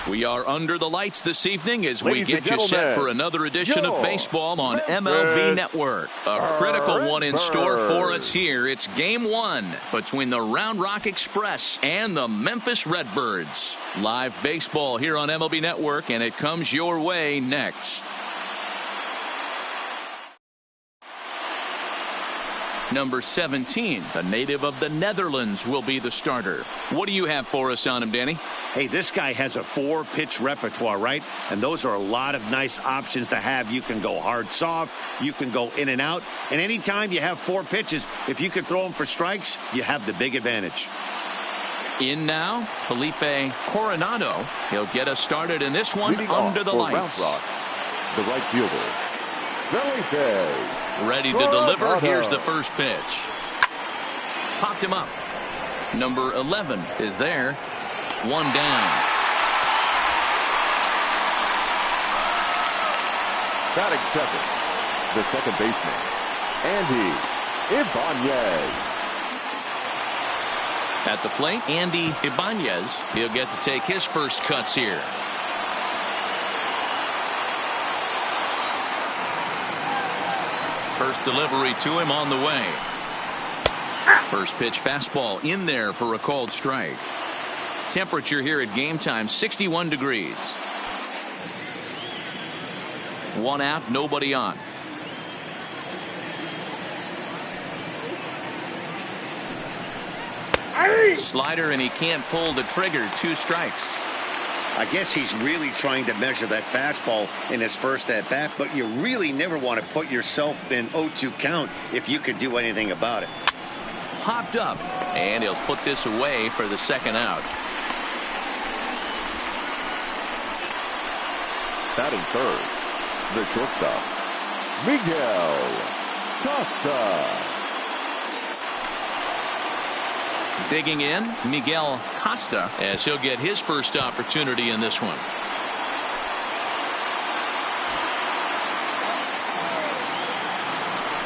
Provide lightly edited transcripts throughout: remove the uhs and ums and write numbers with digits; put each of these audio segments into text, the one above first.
We are under the lights this evening as we Ladies get you set for another edition of baseball on MLB Network. A critical one in store for us here. It's game one between the Round Rock Express and the Memphis Redbirds. Live baseball here on MLB Network, and it comes your way next. Number 17, a native of the Netherlands, will be the starter. What do you have for us on him, Danny? Hey, this guy has a 4-pitch repertoire, right? And those are a lot of nice options to have. You can go hard, soft. You can go in and out. And anytime you have 4 pitches, if you can throw them for strikes, you have the big advantage. In now, Felipe Coronado. He'll get us started in this one under the lights. Rock, the right fielder, Felipe. Ready to deliver. Here's the first pitch. Popped him up. Number 11 is there. One down. Batting second, the second baseman, Andy Ibanez. At the plate, Andy Ibanez. He'll get to take his first cuts here. First delivery to him on the way. First pitch fastball in there for a called strike. Temperature here at game time, 61 degrees. One out, nobody on. Slider, and he can't pull the trigger. 2 strikes. I guess he's really trying to measure that fastball in his first at-bat, but you really never want to put yourself in 0-2 count if you could do anything about it. Popped up, and he'll put this away for the second out. Batting third, the shortstop, Miguel Costa. Digging in, Miguel Costa, as he'll get his first opportunity in this one.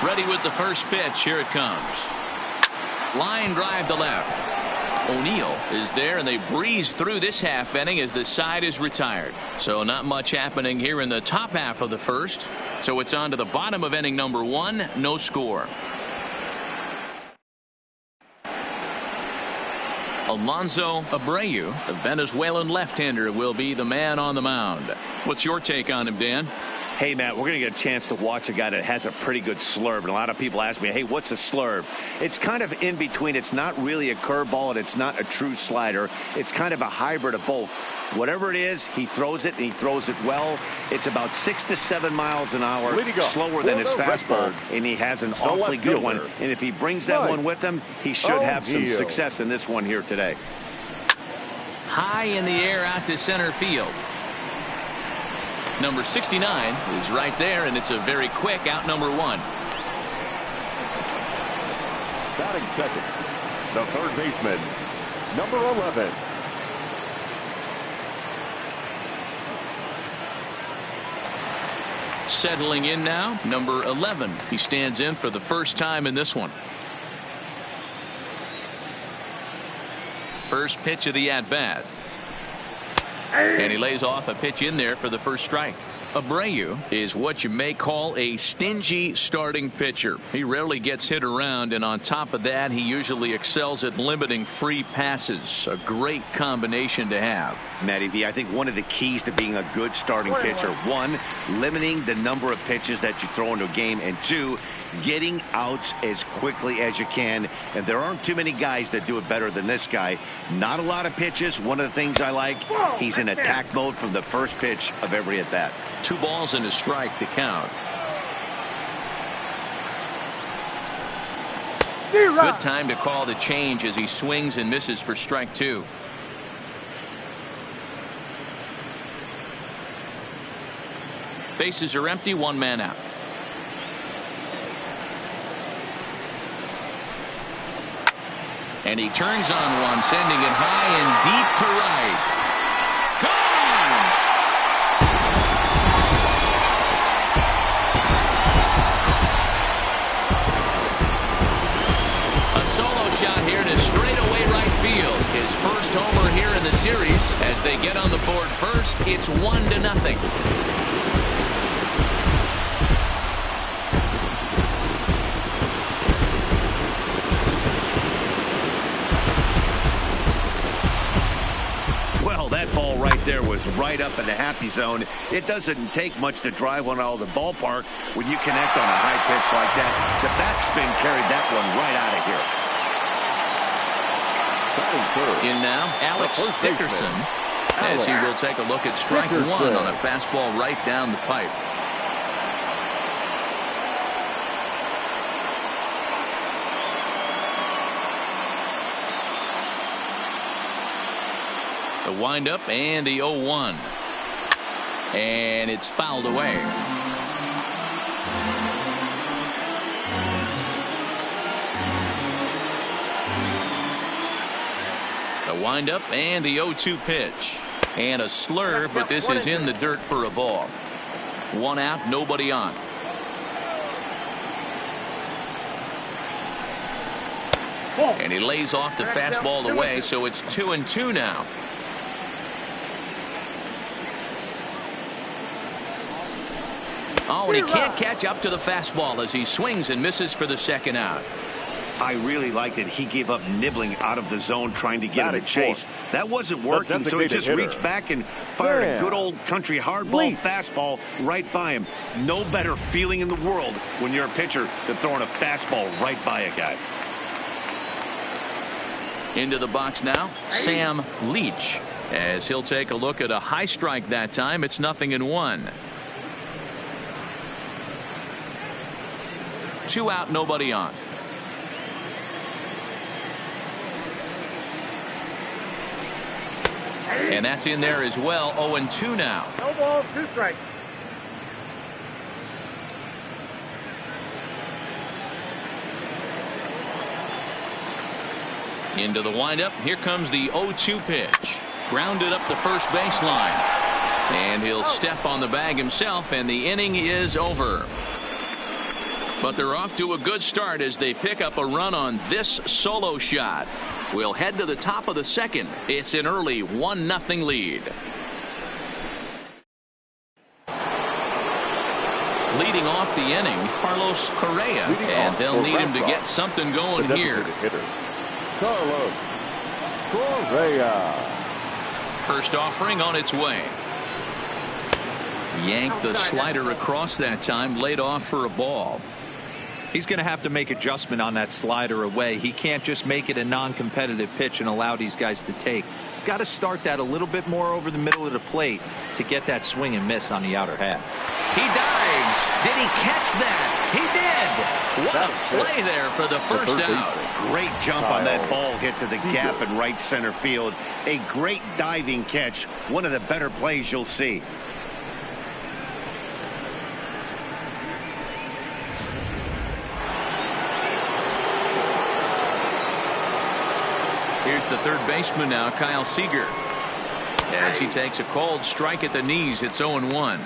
Ready with the first pitch. Here it comes. Line drive to left. O'Neill is there, and they breeze through this half inning as the side is retired. So not much happening here in the top half of the first. So it's on to the bottom of inning number 1. No score. Alonso Abreu, the Venezuelan left-hander, will be the man on the mound. What's your take on him, Dan? Hey, Matt, we're going to get a chance to watch a guy that has a pretty good slurve. And a lot of people ask me, hey, what's a slurve? It's kind of in between. It's not really a curveball, and it's not a true slider. It's kind of a hybrid of both. Whatever it is, he throws it, and he throws it well. It's about 6 to 7 miles an hour, slower than his fastball, and he has an awfully good one. And if he brings that one with him, he should have some success in this one here today. High in the air out to center field. Number 69 is right there, and it's a very quick out number 1. Batting second, the third baseman, number 11. Settling in now, number 11. He stands in for the first time in this one. First pitch of the at-bat. And he lays off a pitch in there for the first strike. Abreu is what you may call a stingy starting pitcher. He rarely gets hit around, and on top of that, he usually excels at limiting free passes. A great combination to have. Matty V, I think one of the keys to being a good starting pitcher, 1, limiting the number of pitches that you throw into a game, and 2, getting outs as quickly as you can. And there aren't too many guys that do it better than this guy. Not a lot of pitches. One of the things I like, he's in attack mode from the first pitch of every at-bat. 2 balls and a strike to count. Good time to call the change as he swings and misses for strike 2. Bases are empty, 1 man out. And he turns on one, sending it high and deep to right. Shot here to straightaway right field. His first homer here in in the series. As they get on the board first, it's 1-0. Well, that ball right there was right up in the happy zone. It doesn't take much to drive one out of the ballpark when you connect on a high pitch like that. The backspin carried that one right out of here. In now, Alex Dickerson, as he will take a look at strike one on a fastball right down the pipe. The windup and the 0-1. And it's fouled away. The windup and the 0-2 pitch. And a slur, but this is in the dirt for a ball. One out, nobody on. And he lays off the fastball away, so it's 2-2 now. Oh, and he can't catch up to the fastball as he swings and misses for the second out. I really liked it. He gave up nibbling out of the zone trying to get in a chase. That wasn't working, so he just reached back and fired a good old country hardball fastball right by him. No better feeling in the world when you're a pitcher than throwing a fastball right by a guy. Into the box now, Sam Leach, as he'll take a look at a high strike that time. It's 0-1. 2 out, nobody on. And that's in there as well. 0-2 now. No balls, 2 strikes. Into the windup. Here comes the 0-2 pitch. Grounded up the first baseline. And he'll step on the bag himself, and the inning is over. But they're off to a good start as they pick up a run on this solo shot. We'll head to the top of the second. It's an early 1-0 lead. Leading off the inning, Carlos Correa, and they'll need him to get something going here. Carlos Correa. First offering on its way. Yanked the slider across that time, laid off for a ball. He's going to have to make adjustment on that slider away. He can't just make it a non-competitive pitch and allow these guys to take. He's got to start that a little bit more over the middle of the plate to get that swing and miss on the outer half. He dives. Did he catch that? He did. What a play there for the first out. Great jump on that ball hit to the gap in right center field. A great diving catch. One of the better plays you'll see. Here's the third baseman now, Kyle Seager. As he takes a called strike at the knees, it's 0-1.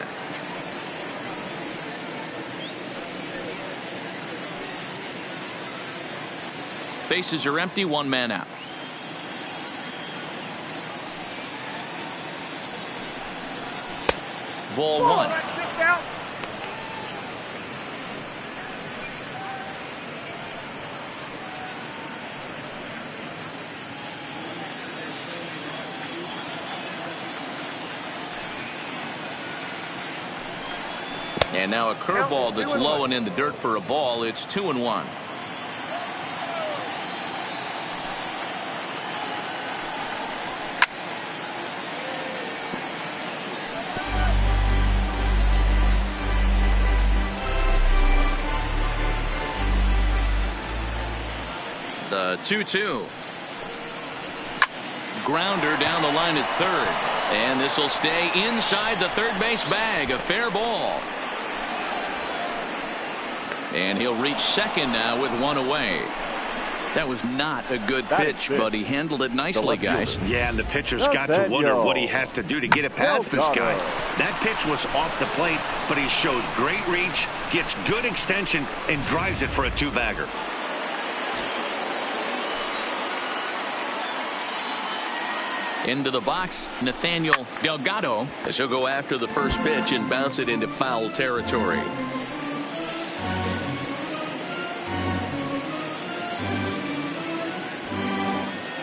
Bases are empty, one man out. Ball one. And now a curveball that's low and in the dirt for a ball. It's 2-1. The 2-2. Grounder down the line at third. And this will stay inside the third base bag. A fair ball. And he'll reach second now with one away. That was not a good pitch, but he handled it nicely, guys. Yeah, and the pitcher's got to wonder what he has to do to get it past this guy. That pitch was off the plate, but he shows great reach, gets good extension, and drives it for a two-bagger. Into the box, Nathaniel Delgado, as he'll go after the first pitch and bounce it into foul territory.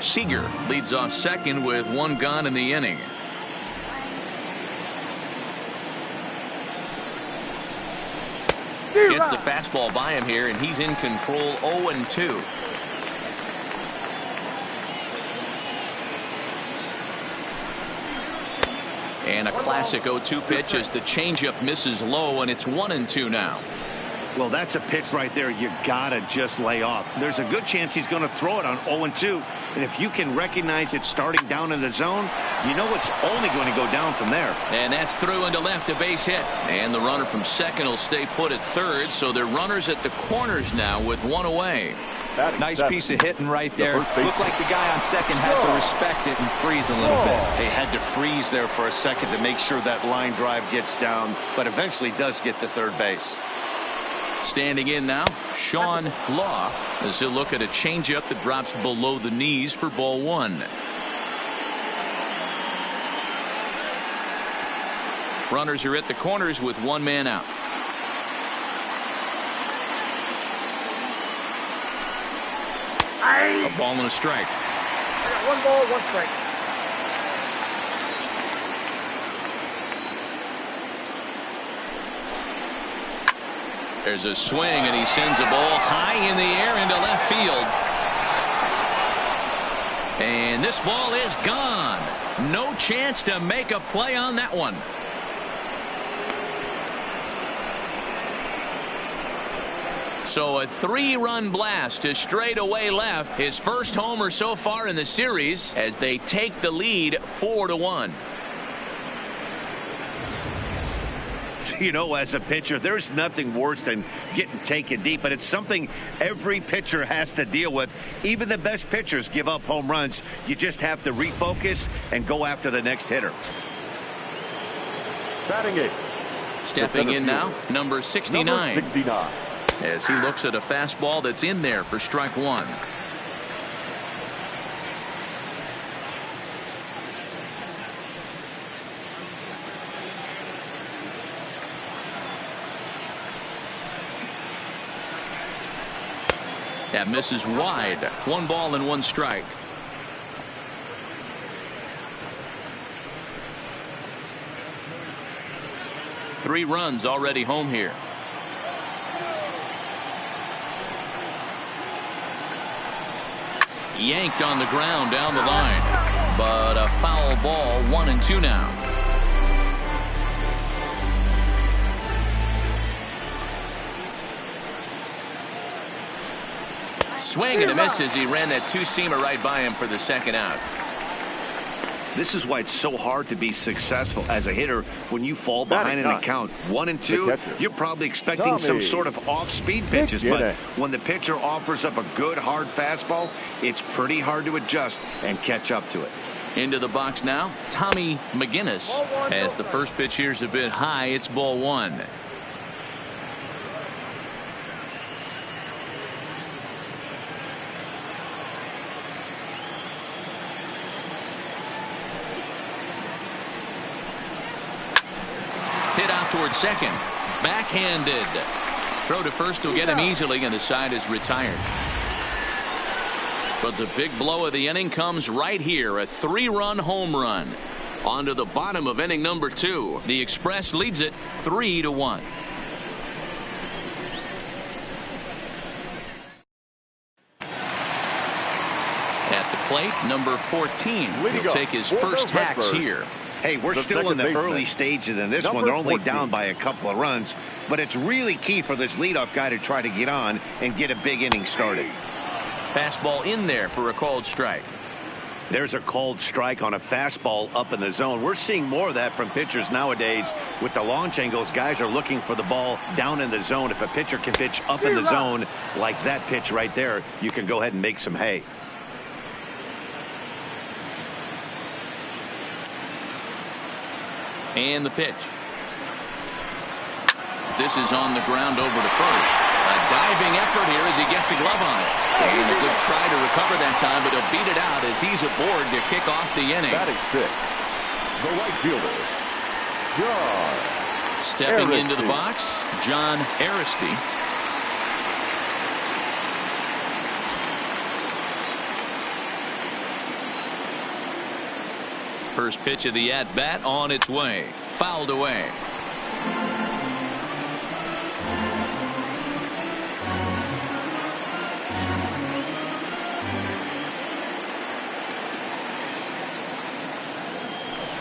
Seager leads off second with one gone in the inning. Gets the fastball by him here, and he's in control. 0-2. And a classic 0-2 pitch as the changeup misses low, and it's 1-2 now. Well, that's a pitch right there you gotta just lay off. There's a good chance he's going to throw it on 0-2, and if you can recognize it starting down in the zone, you know it's only going to go down from there. And that's through into left, a base hit, and the runner from second will stay put at third, so they're runners at the corners now with one away. Nice piece of hitting right there. Looked like the guy on second had to respect it and freeze a little bit. They had to freeze there for a second to make sure that line drive gets down, but eventually does get to third base. Standing in now, Sean Law, as he'll look at a changeup that drops below the knees for ball one. Runners are at the corners with one man out. A ball and a strike. I got one ball, one strike. There's a swing, and he sends a ball high in the air into left field. And this ball is gone. No chance to make a play on that one. So a 3-run blast to straightaway left. His first homer so far in the series as they take the lead 4-1. You know, as a pitcher, there's nothing worse than getting taken deep, but it's something every pitcher has to deal with. Even the best pitchers give up home runs. You just have to refocus and go after the next hitter. Batting eighth. Stepping in now, number 69. Number 69. As he looks at a fastball that's in there for strike one. That misses wide. 1 ball and 1 strike. Three runs already home here. Yanked on the ground down the line, but a foul ball. 1-2 now. Swing and a miss as he ran that two-seamer right by him for the second out. This is why it's so hard to be successful as a hitter when you fall behind in a count 1-2. You're probably expecting some sort of off-speed pitches, but when the pitcher offers up a good hard fastball, it's pretty hard to adjust and catch up to it. Into the box now, Tommy McGinnis. As the first pitch here's a bit high, it's ball one. Hit out towards second. Backhanded. Throw to first will get him easily, and the side is retired. But the big blow of the inning comes right here. A 3-run home run. On to the bottom of inning number 2. The Express leads it 3-1. At the plate, number 14 will take his first hacks here. Hey, we're still in the early stages in this one. They're only down by a couple of runs, but it's really key for this leadoff guy to try to get on and get a big inning started. Fastball in there for a called strike. There's a called strike on a fastball up in the zone. We're seeing more of that from pitchers nowadays. With the launch angles, guys are looking for the ball down in the zone. If a pitcher can pitch up in the zone like that pitch right there, you can go ahead and make some hay. And the pitch. This is on the ground over to first. A diving effort here as he gets a glove on it. And a good try to recover that time, but he'll beat it out as he's aboard to kick off the inning. Batting sixth, the right fielder, John Stepping Aristy. into the box, John Aristy. First pitch of the at-bat on its way. Fouled away.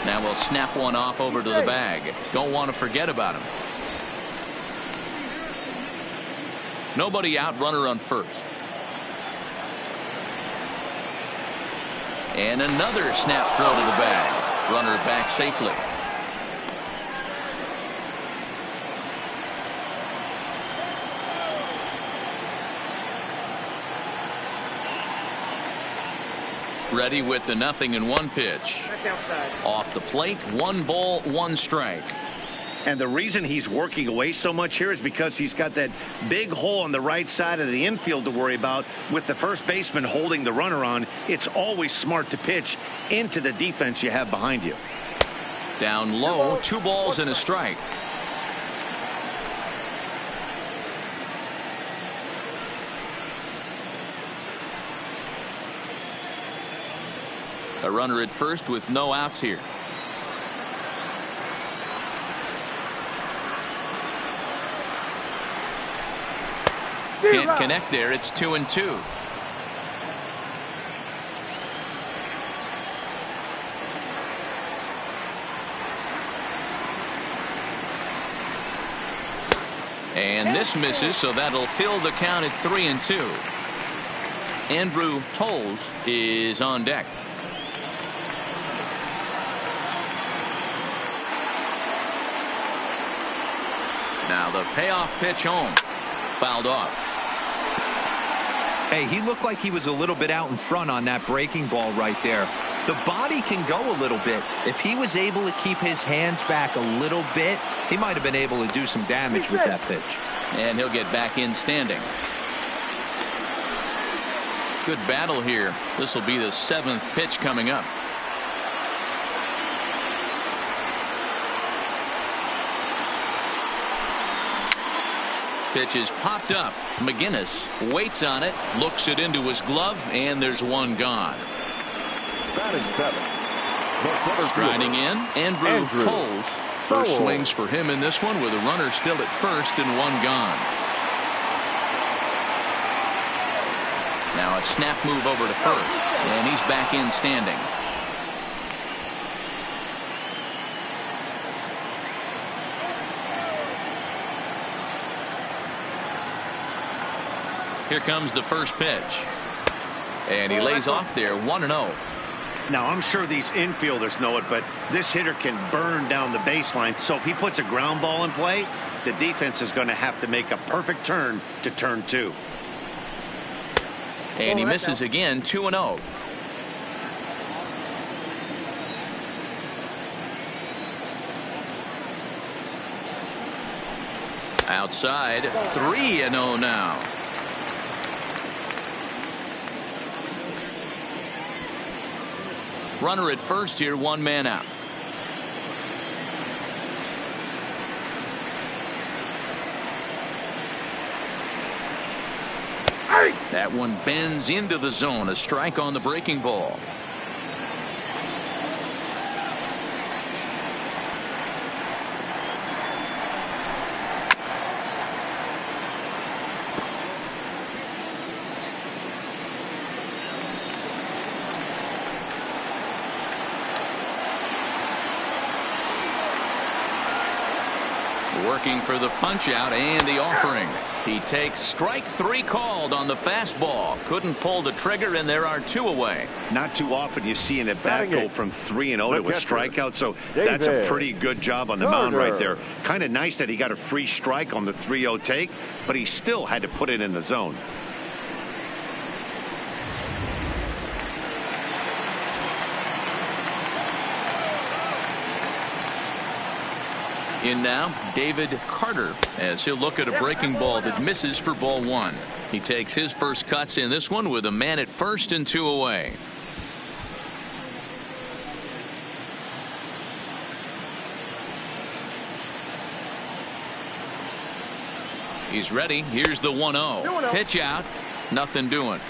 Now we'll snap one off over to the bag. Don't want to forget about him. Nobody out, runner on first. And another snap throw to the bag. Runner back safely. Ready with the 0-1 pitch. Off the plate, 1 ball, 1 strike. And the reason he's working away so much here is because he's got that big hole on the right side of the infield to worry about. With the first baseman holding the runner on, it's always smart to pitch into the defense you have behind you. Down low, 2 balls and a strike. A runner at first with no outs here. Can't connect there. It's 2-2. And this misses, so that'll fill the count at 3-2. Andrew Tolles is on deck. Now the payoff pitch home. Fouled off. Hey, he looked like he was a little bit out in front on that breaking ball right there. The body can go a little bit. If he was able to keep his hands back a little bit, he might have been able to do some damage with that pitch. And he'll get back in standing. Good battle here. This will be the 7th pitch coming up. Pitch is popped up. McGinnis waits on it, looks it into his glove, and there's one gone. Batting 7th, striding in, Andrew Tolles. First swings for him in this one with a runner still at first and 1 gone. Now a snap move over to first, and he's back in standing. Here comes the first pitch. And he lays off there, 1-0. Now, I'm sure these infielders know it, but this hitter can burn down the baseline. So if he puts a ground ball in play, the defense is going to have to make a perfect turn to turn 2. And he misses again, 2-0. Outside, 3-0 now. Runner at first here, 1 man out. That one bends into the zone. A strike on the breaking ball. Working for the punch out and the offering. He takes strike 3 called on the fastball. Couldn't pull the trigger, and there are 2 away. Not too often you see an at bat go from 3-0 to a strikeout, so that's a pretty good job on the mound right there. Kind of nice that he got a free strike on the 3-0 take, but he still had to put it in the zone. In now, David Carter, as he'll look at a breaking ball that misses for ball one. He takes his first cuts in this one with a man at first and 2 away. He's ready. Here's the 1-0. Pitch out. Nothing doing.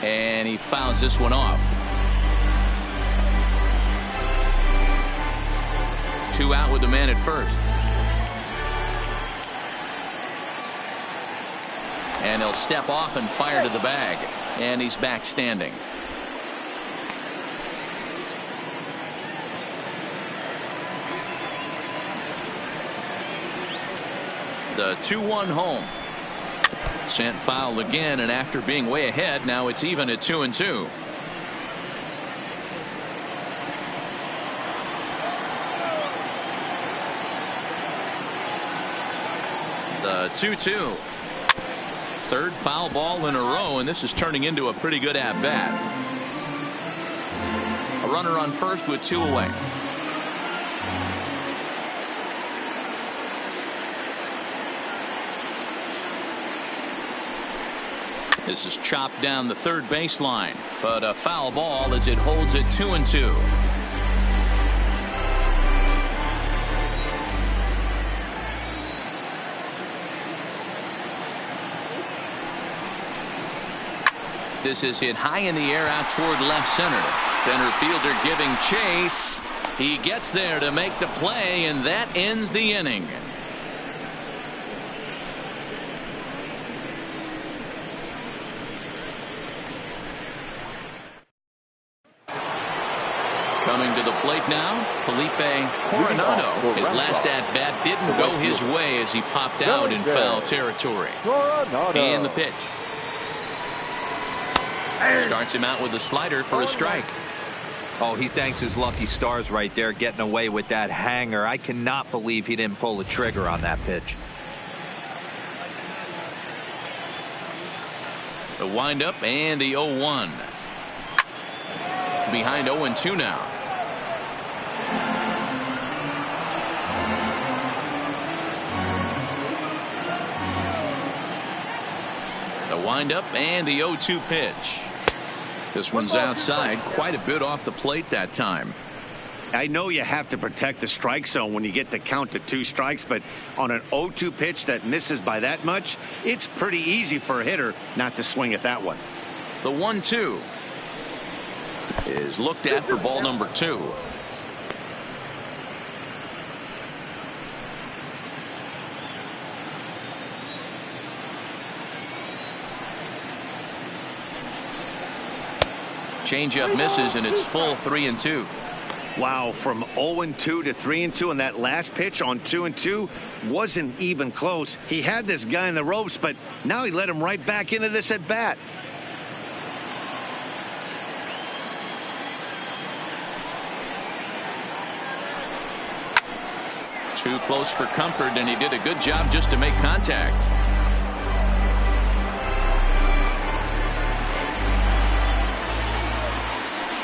And he fouls this one off. 2 out with the man at first. And he'll step off and fire to the bag. And he's back standing. The 2-1 home. Sent foul again, and after being way ahead, now it's even at 2-2. The 2-2. Third foul ball in a row, and this is turning into a pretty good at bat. A runner on first with 2 away. This is chopped down the third baseline, but a foul ball as it holds it 2-2. This is hit high in the air out toward left center. Center fielder giving chase. He gets there to make the play, and that ends the inning. Coming to the plate now, Felipe Coronado. His last at-bat didn't go his way as he popped out in foul territory. And the pitch. Starts him out with a slider for a strike. Oh, he thanks his lucky stars right there, getting away with that hanger. I cannot believe he didn't pull the trigger on that pitch. The windup and the 0-1. Behind 0-2 now. The windup and the 0-2 pitch. This one's outside, quite a bit off the plate that time. I know you have to protect the strike zone when you get the count to 2 strikes, but on an 0-2 pitch that misses by that much, it's pretty easy for a hitter not to swing at that one. The 1-2 is looked at for ball number 2. Changeup misses, and it's full 3-2. Wow, from 0-2 to 3-2, and that last pitch on 2-2 wasn't even close. He had this guy in the ropes, but now he let him right back into this at bat. Too close for comfort, and he did a good job just to make contact.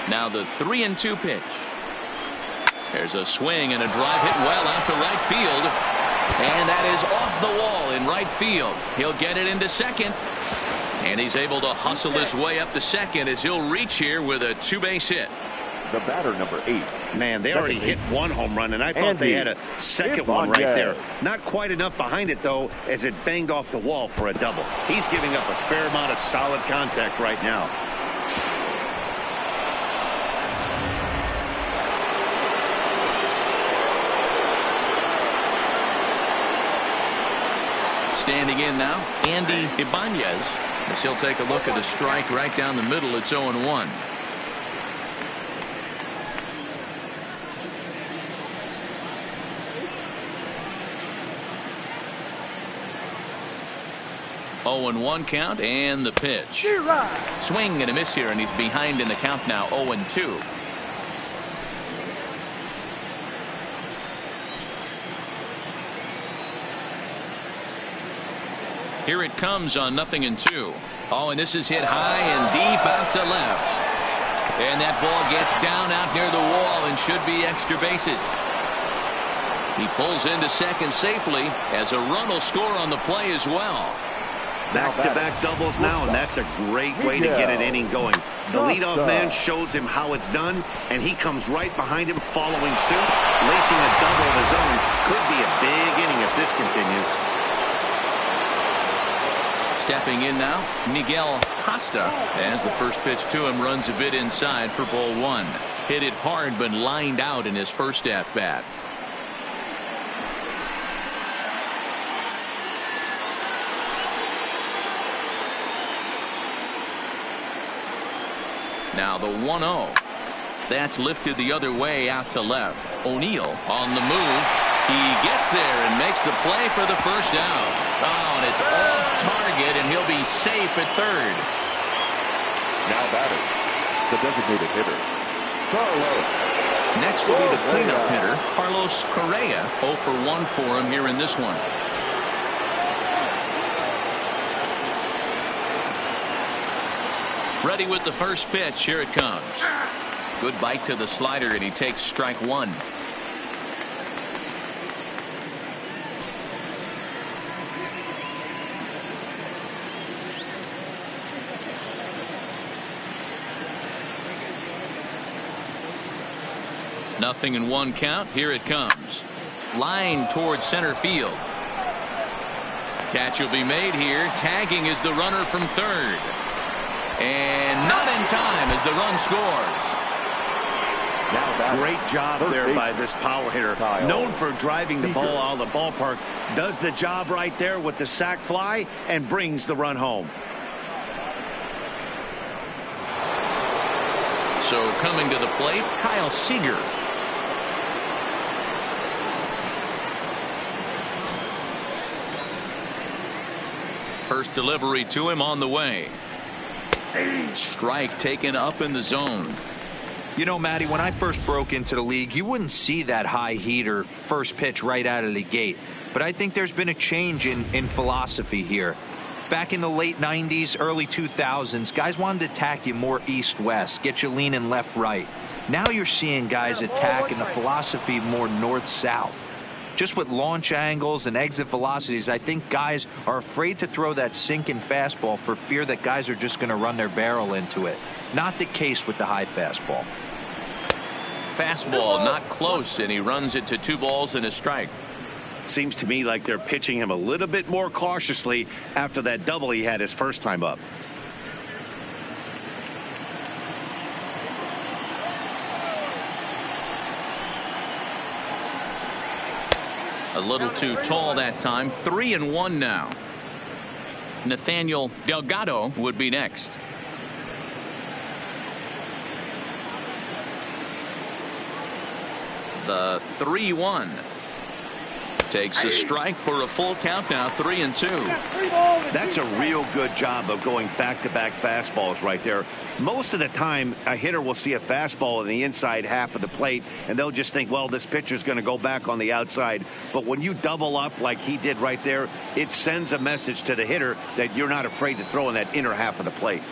Now the 3-2 pitch. There's a swing and a drive hit well out to right field. And that is off the wall in right field. He'll get it into second. And he's able to hustle his way up to second as he'll reach here with a 2-base hit. The batter, number 8. Man, they already hit 1 home run, and I thought they had a second one right there. Not quite enough behind it, though, as it banged off the wall for a double. He's giving up a fair amount of solid contact right now. Standing in now, Andy Ibanez, as he'll take a look at a strike right down the middle. It's 0-1. Oh, and 1 count, and the pitch. Swing and a miss here, and he's behind in the count now. 0-2. Here it comes on 0-2. Oh, and this is hit high and deep out to left. And that ball gets down out near the wall and should be extra bases. He pulls into second safely as a run will score on the play as well. Back-to-back doubles now, and that's a great way to get an inning going. The leadoff man shows him how it's done, and he comes right behind him following suit, lacing a double of his own. Could be a big inning if this continues. Stepping in now, Miguel Costa, as the first pitch to him runs a bit inside for ball one. Hit it hard but lined out in his first at-bat. Now the 1-0. That's lifted the other way out to left. O'Neill on the move. He gets there and makes the play for the first out. Oh, and it's off target, and he'll be safe at third. Now batting, the designated hitter, Carlos. Next will be the cleanup hitter, Carlos Correa. 0 for 1 for him here in this one. Ready with the first pitch. Here it comes. Good bite to the slider, and he takes strike one. Nothing in one count. Here it comes. Line towards center field. Catch will be made here. Tagging is the runner from third. And not in time as the run scores. Great job there by this power hitter. Known for driving the ball out of the ballpark. Does the job right there with the sac fly and brings the run home. So coming to the plate, Kyle Seager. First delivery to him on the way. Strike taken up in the zone. You know, Matty, when I first broke into the league, you wouldn't see that high heater first pitch right out of the gate. But I think there's been a change in philosophy here. Back in the late 90s, early 2000s, guys wanted to attack you more east-west, get you leaning left-right. Now you're seeing guys attack in the philosophy more north-south. Just with launch angles and exit velocities, I think guys are afraid to throw that sinking fastball for fear that guys are just going to run their barrel into it. Not the case with the high fastball. Fastball not close, and he runs it to 2 balls and a strike. Seems to me like they're pitching him a little bit more cautiously after that double he had his first time up. A little too tall that time. 3-1 now. Nathaniel Delgado would be next. The 3-1. Takes a strike for a full count now. 3-2. That's a real good job of going back-to-back fastballs right there. Most of the time, a hitter will see a fastball in the inside half of the plate, and they'll just think, well, this pitcher's going to go back on the outside. But when you double up like he did right there, it sends a message to the hitter that you're not afraid to throw in that inner half of the plate.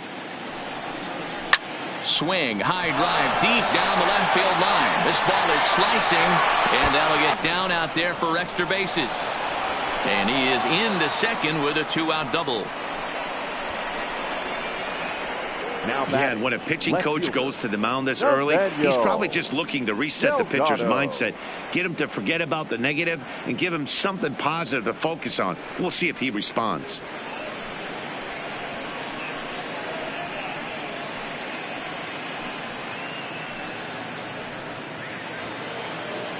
Swing, high drive, deep down the left field line. This ball is slicing, and that'll get down out there for extra bases. And he is into second with a 2-out double. Yeah, and when a pitching coach goes to the mound this early, he's probably just looking to reset the pitcher's mindset, get him to forget about the negative, and give him something positive to focus on. We'll see if he responds.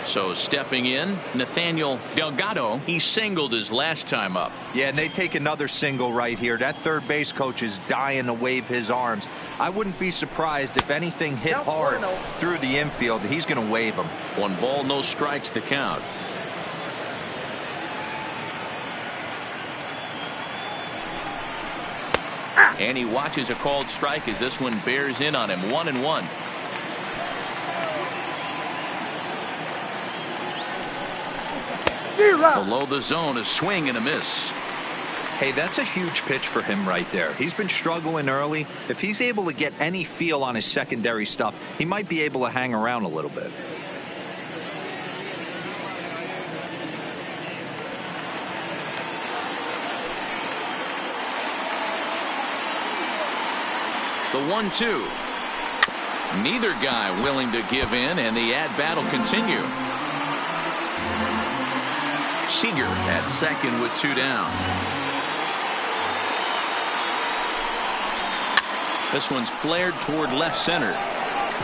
So stepping in, Nathaniel Delgado. He singled his last time up. Yeah, and they take another single right here. That third base coach is dying to wave his arms. I wouldn't be surprised if anything hit hard through the infield. He's going to wave them. 1 ball, no strikes to count. And he watches a called strike as this one bears in on him. 1-1. Below the zone, a swing and a miss. Hey, that's a huge pitch for him right there. He's been struggling early. If he's able to get any feel on his secondary stuff, he might be able to hang around a little bit. The 1-2. Neither guy willing to give in, and the at-bat will continue. Seager at second with 2 down. This one's flared toward left center,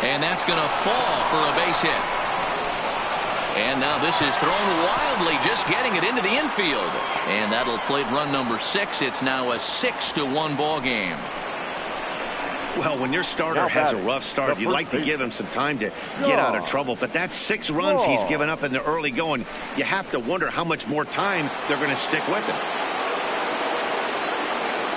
and that's going to fall for a base hit. And now this is thrown wildly, just getting it into the infield, and that'll plate run number 6. It's now a 6-1 ball game. Well, when your starter has a rough start, you like to give him some time to get out of trouble. But that's 6 runs he's given up in the early going. You have to wonder how much more time they're going to stick with him.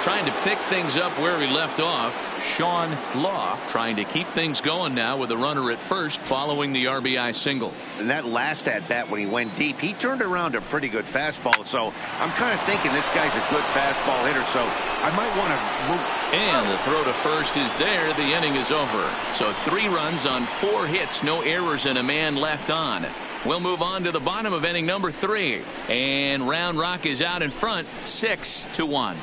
Trying to pick things up where he left off. Sean Law trying to keep things going now with a runner at first following the RBI single. And that last at bat when he went deep, he turned around a pretty good fastball. So I'm kind of thinking this guy's a good fastball hitter. So I might want to move. And the throw to first is there. The inning is over. So 3 runs on 4 hits, no errors, and a man left on. We'll move on to the bottom of inning number 3. And Round Rock is out in front, 6-1.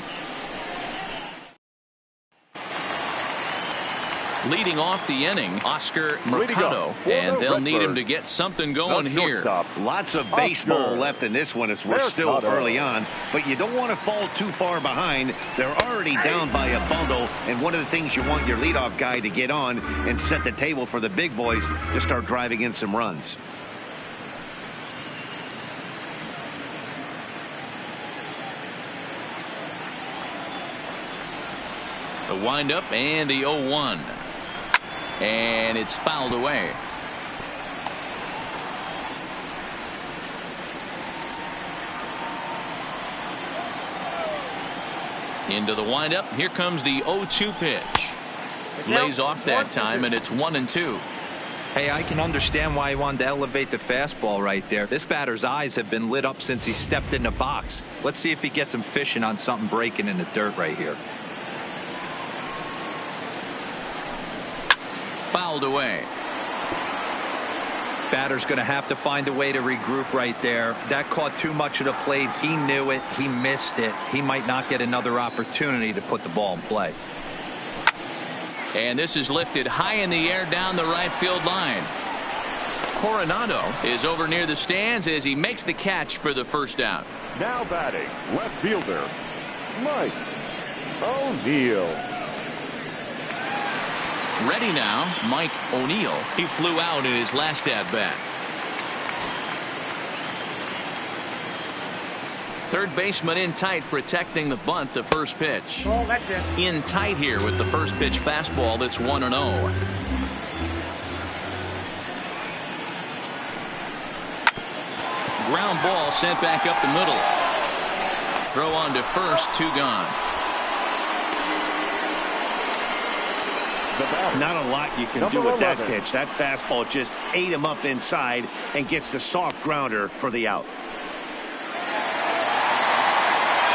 Leading off the inning, Oscar Mercado, and they'll need him to get something going here. Lots of baseball left in this one as we're still early on, but you don't want to fall too far behind. They're already down by a bundle, and one of the things you want your leadoff guy to get on and set the table for the big boys to start driving in some runs. The windup and the 0-1. And it's fouled away. Into the windup. Here comes the 0-2 pitch. Lays off that time, and it's 1-2. Hey, I can understand why he wanted to elevate the fastball right there. This batter's eyes have been lit up since he stepped in the box. Let's see if he gets him fishing on something breaking in the dirt right here. Fouled away. Batter's going to have to find a way to regroup right there. That caught too much of the plate. He knew it. He missed it. He might not get another opportunity to put the ball in play. And this is lifted high in the air down the right field line. Coronado is over near the stands as he makes the catch for the first out. Now batting, left fielder, Mike O'Neill. Ready now, Mike O'Neill. He flew out in his last at-bat. Third baseman in tight, protecting the bunt, the first pitch. Oh, that's it. In tight here with the first pitch fastball that's 1-0. Ground ball sent back up the middle. Throw on to first, 2 gone. Not a lot you can do with that pitch. That fastball just ate him up inside and gets the soft grounder for the out.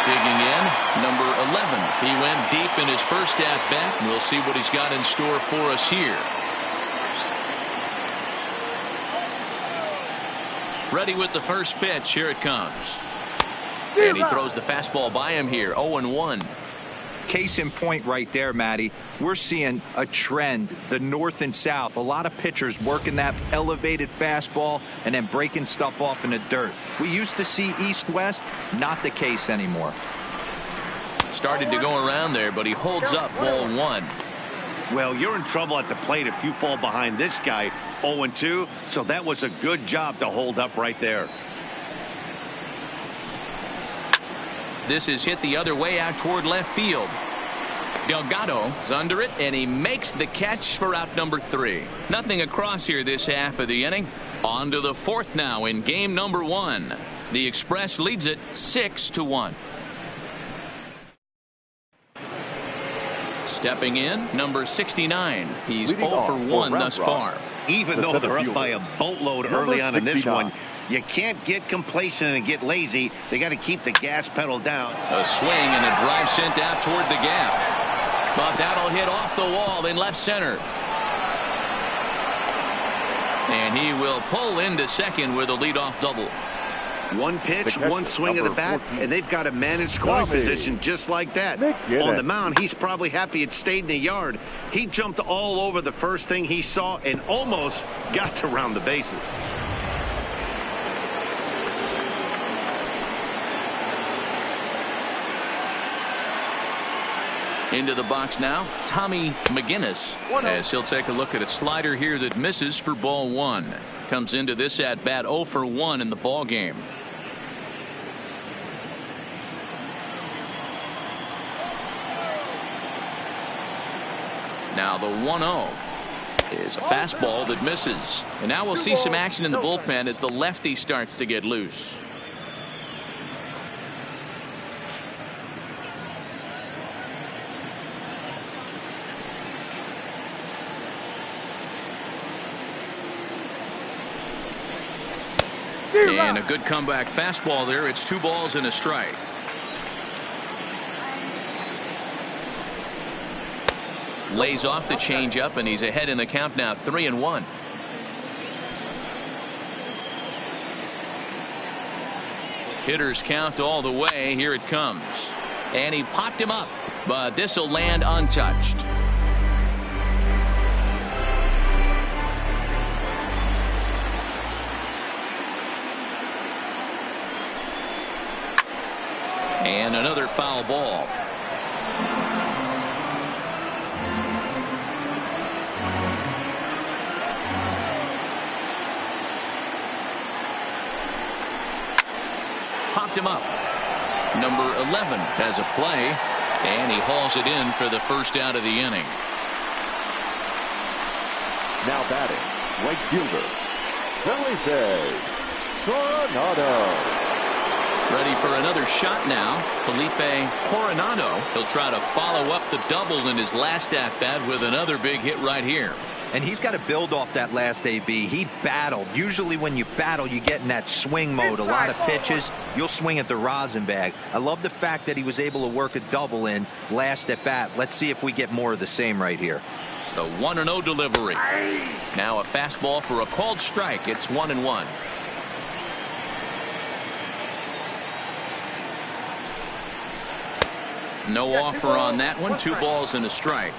Digging in, number 11. He went deep in his first at-bat. We'll see what he's got in store for us here. Ready with the first pitch. Here it comes. And he throws the fastball by him here. 0-1. Case in point right there, Matty. We're seeing a trend, the north and south. A lot of pitchers working that elevated fastball and then breaking stuff off in the dirt. We used to see east-west, not the case anymore. Started to go around there, but he holds up ball 1. Well, you're in trouble at the plate if you fall behind this guy 0-2, so that was a good job to hold up right there. This is hit the other way out toward left field. Delgado is under it, and he makes the catch for out number 3. Nothing across here this half of the inning. On to the 4th now in game number 1. The Express leads it 6-1. Stepping in, number 69. He's 0 for 1 thus far. Even though they're up by a boatload early on in this one, You can't get complacent and get lazy. They got to keep the gas pedal down. A swing and a drive sent out toward the gap. But that'll hit off the wall in left center. And he will pull into second with a leadoff double. One pitch, one swing of the bat, 14. And they've got a managed scoring position just like that. On the mound, he's probably happy it stayed in the yard. He jumped all over the first thing he saw and almost got to round the bases. Into the box now, Tommy McGinnis, as he'll take a look at a slider here that misses for ball one. Comes into this at bat 0 for 1 in the ball game. Now the 1-0 is a fastball that misses. And now we'll see some action in the bullpen as the lefty starts to get loose. And a good comeback fastball there. It's 2 balls and a strike. Lays off the changeup, and he's ahead in the count now, 3-1. Hitters count all the way. Here it comes. And he popped him up, but this will land untouched. And another foul ball. Popped him up. Number 11 has a play, and he hauls it in for the first out of the inning. Now batting, right fielder, Felipe Coronado. Ready for another shot now. Felipe Coronado. He'll try to follow up the double in his last at-bat with another big hit right here. And he's got to build off that last AB. He battled. Usually when you battle, you get in that swing mode. A lot of pitches, you'll swing at the rosin bag. I love the fact that he was able to work a double in last at bat. Let's see if we get more of the same right here. The 1-0 delivery. Now a fastball for a called strike. It's 1-1. No offer on that one. 2 balls and a strike.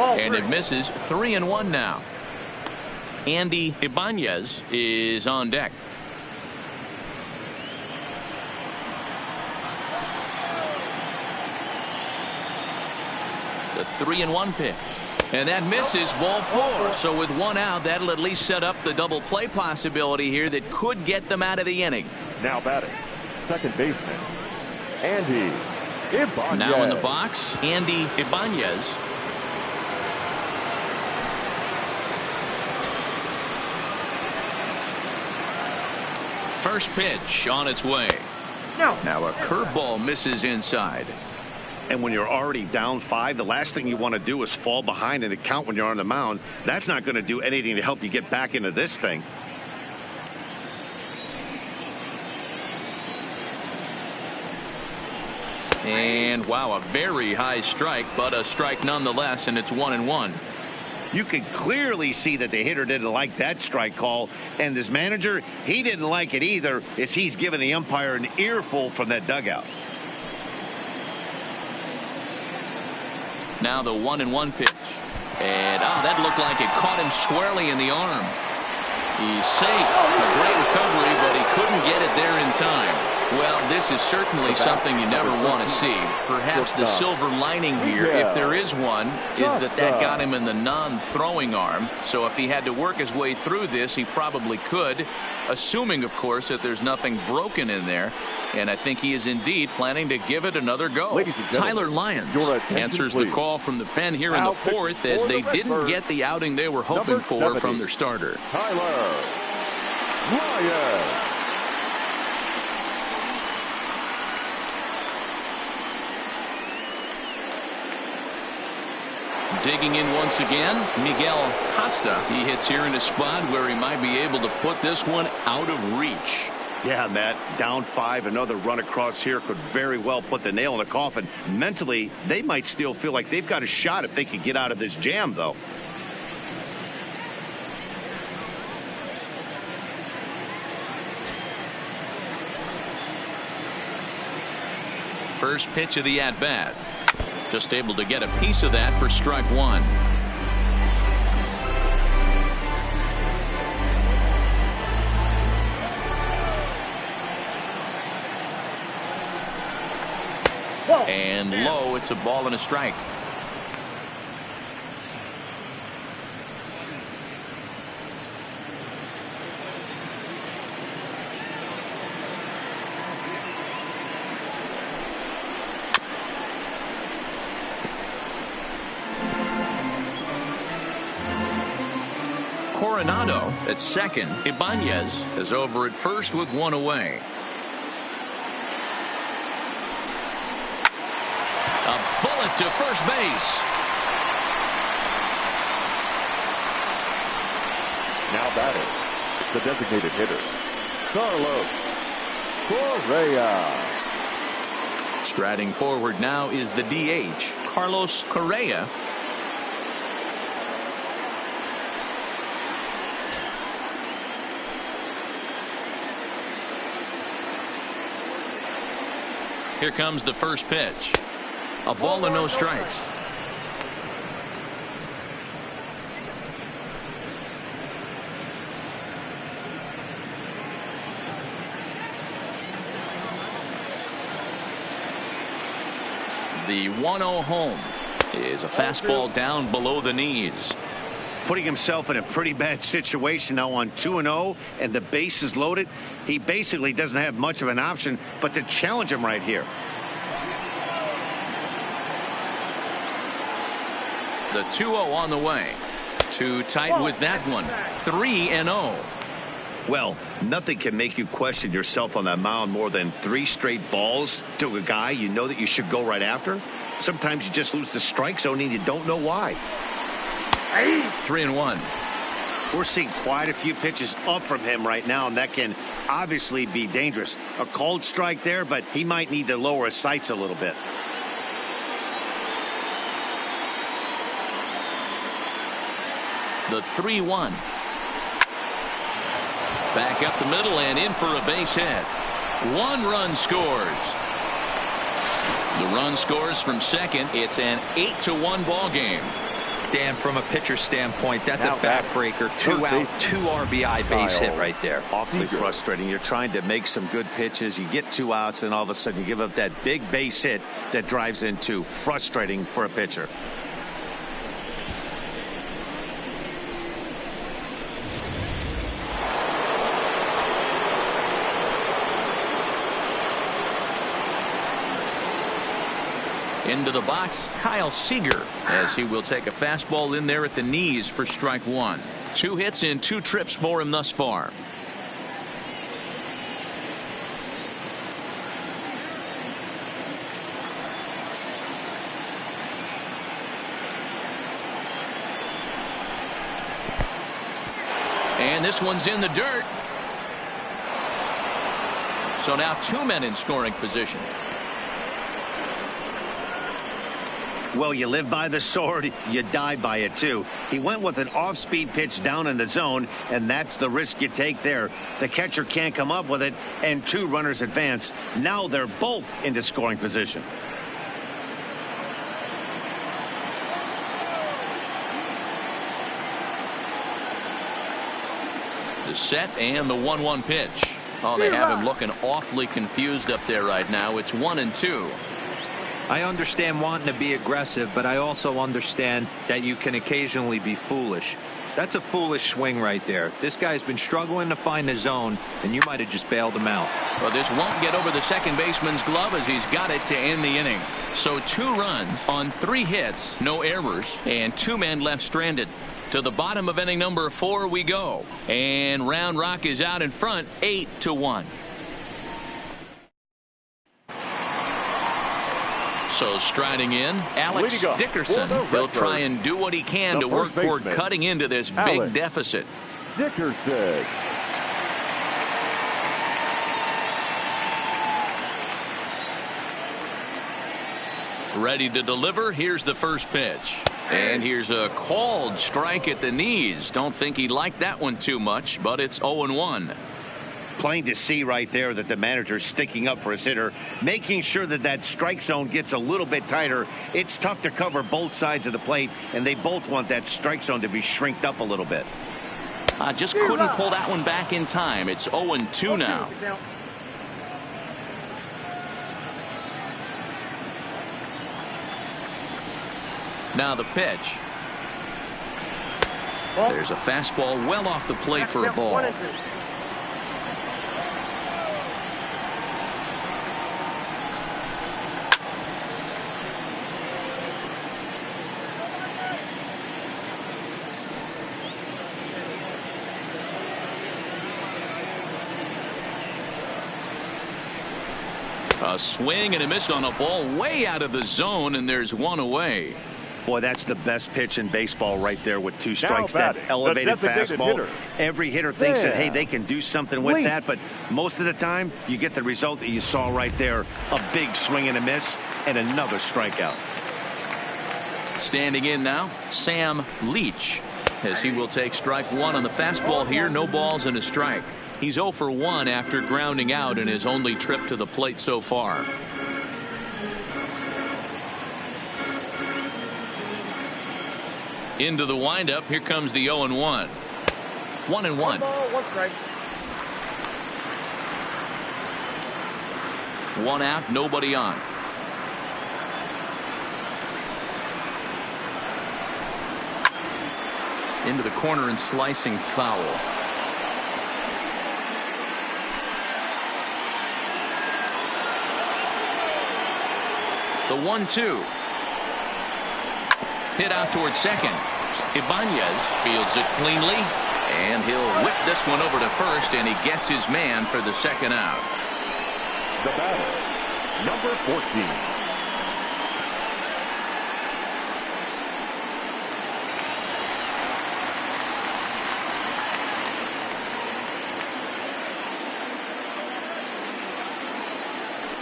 And it misses. 3-1 now. Andy Ibanez is on deck. The 3-1 pitch. And that misses, ball 4. So with 1 out, that'll at least set up the double play possibility here that could get them out of the inning. Now batting, second baseman, Andy Ibanez. Now in the box, Andy Ibanez. First pitch on its way. Now a curveball misses inside. And when you're already down 5, the last thing you want to do is fall behind in the count when you're on the mound. That's not going to do anything to help you get back into this thing. And wow, a very high strike, but a strike nonetheless, and it's 1-1. You could clearly see that the hitter didn't like that strike call, and his manager, he didn't like it either, as he's giving the umpire an earful from that dugout. Now the 1-1 pitch. And that looked like it caught him squarely in the arm. He's safe. A great recovery, but he couldn't get it there in time. Well, this is certainly something you never want to see. Perhaps the silver lining here, if there is one, is that got him in the non-throwing arm. So if he had to work his way through this, he probably could, assuming, of course, that there's nothing broken in there. And I think he is indeed planning to give it another go. Tyler Lyons answers the call from the pen here in the fourth, as they didn't get the outing they were hoping for from their starter. Tyler Lyons. Digging in once again, Miguel Costa. He hits here in a spot where he might be able to put this one out of reach. Yeah, Matt, down 5, another run across here could very well put the nail in the coffin. Mentally, they might still feel like they've got a shot if they could get out of this jam, though. First pitch of the at-bat. Just able to get a piece of that for strike one. And low, it's a ball and a strike. Coronado at second. Ibanez is over at first with one away. A bullet to first base. Now batting, the designated hitter, Carlos Correa. Striding forward now is the DH, Carlos Correa. Here comes the first pitch. A ball and no strikes. The 1-0 home is a fastball down below the knees. Putting himself in a pretty bad situation now on 2-0 and the base is loaded. He basically doesn't have much of an option but to challenge him right here. The 2-0 on the way. Too tight with that one. 3-0. Well, nothing can make you question yourself on that mound more than 3 straight balls to a guy you know that you should go right after. Sometimes you just lose the strike zone and you don't know why. 3-1. We're seeing quite a few pitches up from him right now, and that can obviously be dangerous. A called strike there, but he might need to lower his sights a little bit. The 3-1. Back up the middle and in for a base hit. 1 run scores. The run scores from second. It's an 8-1 ball game. Dan, from a pitcher standpoint, that's a backbreaker. 2 out, 2 RBI base hit right there. Awfully frustrating. You're trying to make some good pitches. You get 2 outs, and all of a sudden you give up that big base hit that drives in 2. Frustrating for a pitcher. Into the box, Kyle Seager, as he will take a fastball in there at the knees for strike 1. 2 hits in 2 trips for him thus far. And this one's in the dirt. So now 2 men in scoring position. Well, you live by the sword, you die by it too. He went with an off-speed pitch down in the zone, and that's the risk you take there. The catcher can't come up with it, and 2 runners advance. Now they're both into scoring position. The set and the 1-1 pitch. Oh, they have him looking awfully confused up there right now. It's 1-2. I understand wanting to be aggressive, but I also understand that you can occasionally be foolish. That's a foolish swing right there. This guy's been struggling to find the zone, and you might have just bailed him out. Well, this won't get over the second baseman's glove as he's got it to end the inning. So 2 runs on 3 hits, no errors, and 2 men left stranded. To the bottom of inning number 4 we go. And Round Rock is out in front, 8-1. So striding in, Alex Dickerson. He'll try and do what he can to work toward cutting into this big deficit. Dickerson. Ready to deliver. Here's the first pitch. And here's a called strike at the knees. Don't think he liked that one too much, but it's 0-1. Plain to see right there that the manager's sticking up for his hitter, making sure that that strike zone gets a little bit tighter. It's tough to cover both sides of the plate, and they both want that strike zone to be shrinked up a little bit. Just couldn't pull that one back in time. It's 0-2 now. Now the pitch. There's a fastball well off the plate for a ball. A swing and a miss on a ball way out of the zone, and there's one away. Boy, that's the best pitch in baseball right there with 2 strikes. That elevated fastball. Every hitter thinks that, hey, they can do something with that, but most of the time you get the result that you saw right there. A big swing and a miss and another strikeout. Standing in now, Sam Leach, as he will take strike 1 on the fastball here. No balls and a strike. He's 0 for 1 after grounding out in his only trip to the plate so far. Into the windup. Here comes the 0-1. 1-1. 1 strike. 1 out, nobody on. Into the corner and slicing foul. The 1-2. Hit out towards second. Ibanez fields it cleanly, and he'll whip this one over to first, and he gets his man for the second out. The batter, number 14.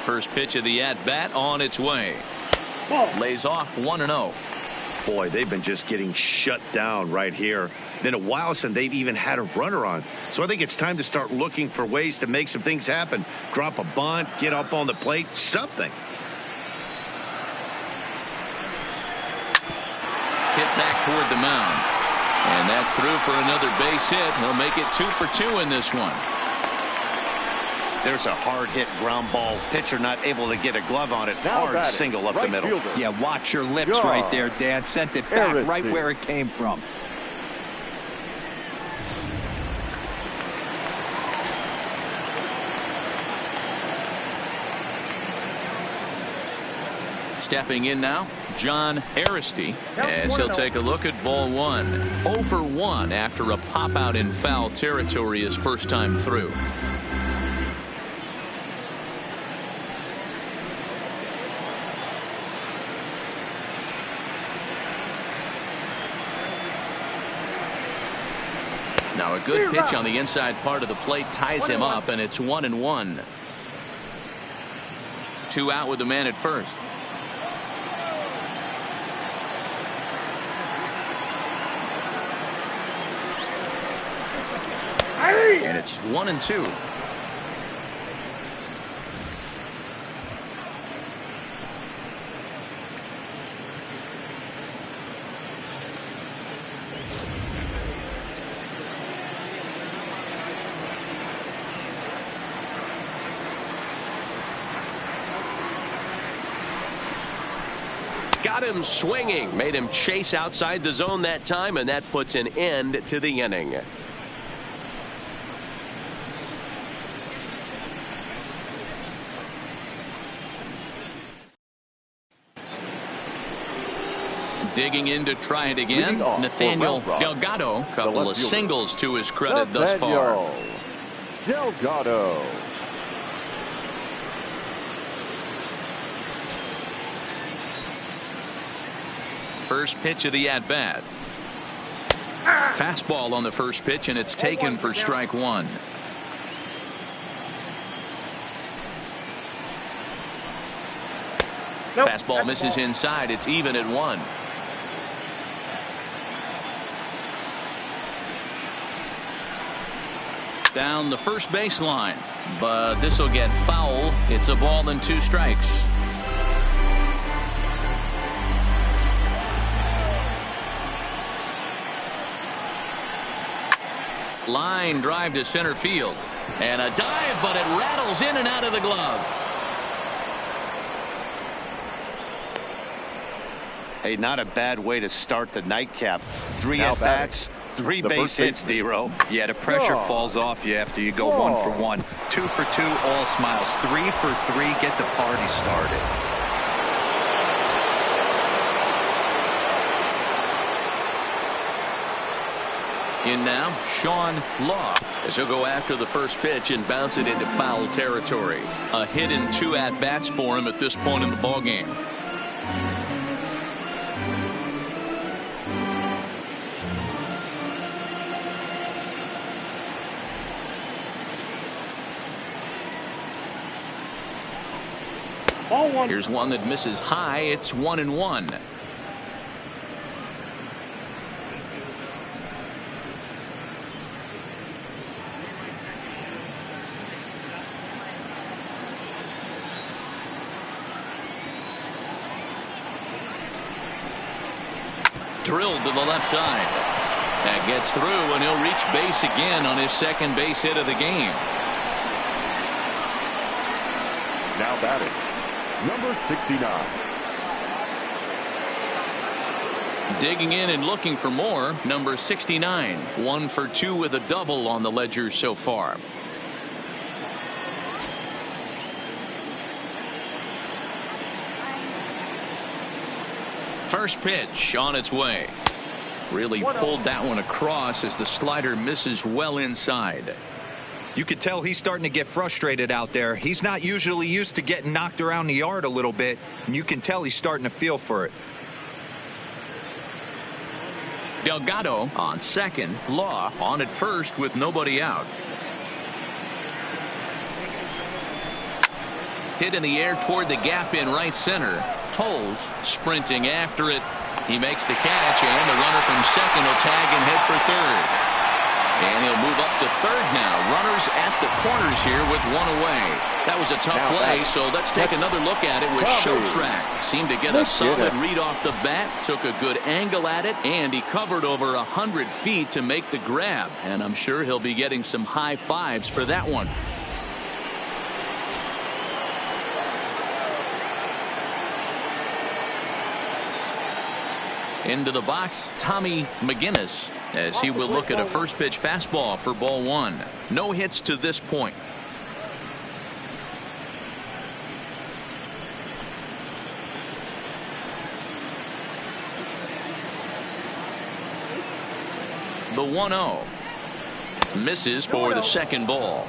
First pitch of the at-bat on its way. Lays off 1-0. Boy, they've been just getting shut down right here. Been a while since they've even had a runner on. So I think it's time to start looking for ways to make some things happen. Drop a bunt, get up on the plate, something. Hit back toward the mound. And that's through for another base hit. He'll make it 2 for 2 in this one. There's a hard hit ground ball. Pitcher not able to get a glove on it. Hard single up the middle. Yeah, watch your lips right there, Dan. Sent it back right where it came from. Stepping in now, John Aristey, as he'll take a look at ball 1. 0 for 1 after a pop out in foul territory his first time through. Now a good pitch on the inside part of the plate ties him up, and it's 1-1. 2 out with the man at first. And it's 1-2. Got him swinging, made him chase outside the zone that time, and that puts an end to the inning. Digging in to try it again, Nathaniel Delgado. Couple of singles to his credit thus far. Delgado. First pitch of the at-bat. Fastball on the first pitch, and it's taken for strike one. Fastball misses inside. It's even at 1. Down the first baseline, but this will get foul. It's a ball and 2 strikes. Line drive to center field, and a dive, but it rattles in and out of the glove. Hey, not a bad way to start the nightcap. 3 at-bats, 3 base hits, D-Row. Yeah, the pressure falls off you after you go 1 for 1. 2 for 2, all smiles. 3 for 3, get the party started. In now, Sean Law, as he'll go after the first pitch and bounce it into foul territory. A hit in 2 at-bats for him at this point in the ballgame. Here's one that misses high. It's 1-1. Drilled to the left side. That gets through, and he'll reach base again on his second base hit of the game. Now batting, number 69. Digging in and looking for more, number 69. 1 for 2 with a double on the ledger so far. First pitch on its way. Really pulled that one across as the slider misses well inside. You could tell he's starting to get frustrated out there. He's not usually used to getting knocked around the yard a little bit, and you can tell he's starting to feel for it. Delgado on second. Law on at first with nobody out. Hit in the air toward the gap in right center. Tolles sprinting after it. He makes the catch, and the runner from second will tag and head for third. And he'll move up to third now. Runners at the corners here with 1 away. That was a tough play, so let's take another look at it with Showtrack. Seemed to get a solid read off the bat, took a good angle at it, and he covered over 100 feet to make the grab. And I'm sure he'll be getting some high fives for that one. Into the box, Tommy McGinnis, as he will look at a first pitch fastball for ball 1. No hits to this point. The 1-0 misses for the second ball.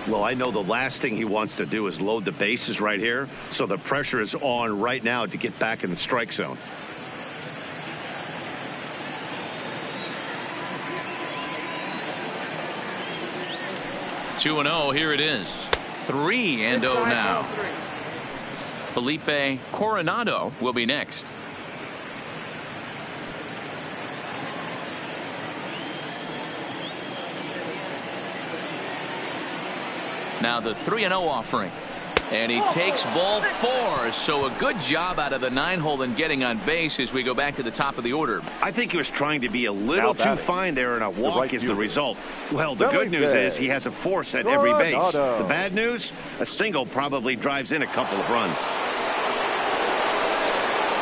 Well, I know the last thing he wants to do is load the bases right here, so the pressure is on right now to get back in the strike zone. 2-0, here it is. 3-0 now. Felipe Coronado will be next. Now the 3-0 offering. And he takes ball 4. So a good job out of the 9-hole in getting on base as we go back to the top of the order. I think he was trying to be a little too fine there, and a walk is the result. Well, the good news is he has a force at every base. The bad news, a single probably drives in a couple of runs.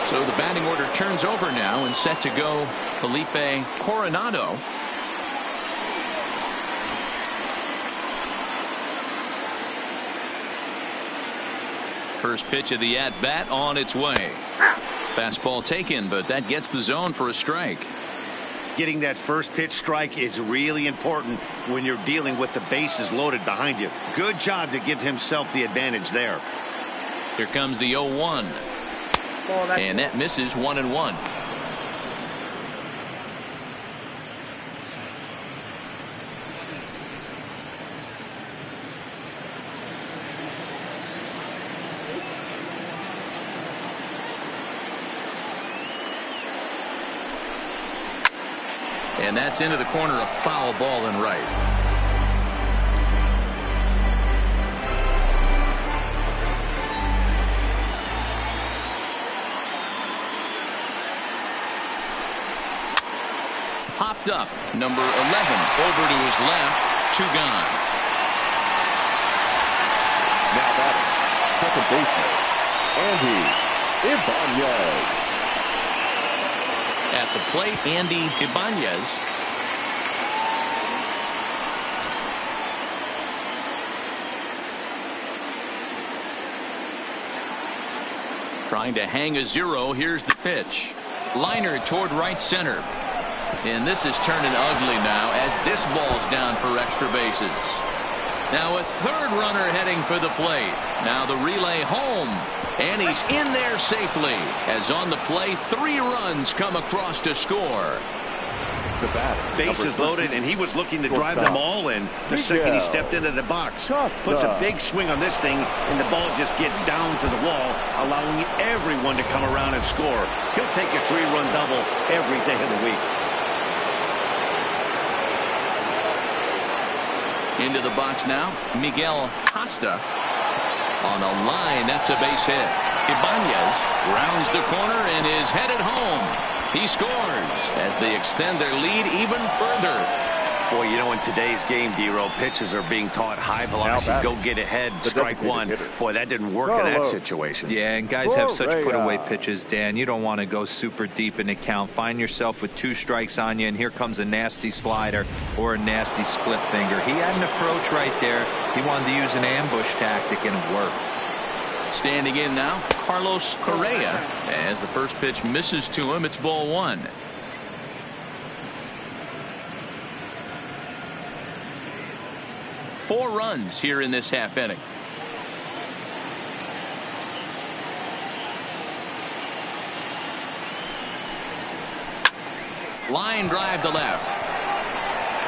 So the batting order turns over now, and set to go Felipe Coronado. First pitch of the at-bat on its way. Fastball taken, but that gets the zone for a strike. Getting that first pitch strike is really important when you're dealing with the bases loaded behind you. Good job to give himself the advantage there. Here comes the 0-1. And that misses 1-1. And that's into the corner, a foul ball and right. Popped up, number 11 over to his left, 2 gone. Now batting, second baseman, Andy Ibanez. At the plate, Andy Ibanez. Trying to hang a 0. Here's the pitch. Liner toward right center. And this is turning ugly now as this ball's down for extra bases. Now a third runner heading for the plate. Now the relay home. And he's in there safely. As on the play, 3 runs come across to score. The bat, bases loaded, and he was looking to drive them all in the second he stepped into the box. Puts a big swing on this thing, and the ball just gets down to the wall, allowing everyone to come around and score. He'll take a 3-run double every day of the week. Into the box now, Miguel Costa on a line. That's a base hit. Ibanez rounds the corner and is headed home. He scores as they extend their lead even further. Boy, you know, in today's game, D-Row, pitchers are being taught high velocity, go get ahead, strike one. Boy, that didn't work in that situation. Yeah, and guys have such put-away pitches, Dan. You don't want to go super deep in the count. Find yourself with 2 strikes on you, and here comes a nasty slider or a nasty split finger. He had an approach right there. He wanted to use an ambush tactic, and it worked. Standing in now, Carlos Correa. As the first pitch misses to him, it's ball 1. Four runs here in this half inning. Line drive to left.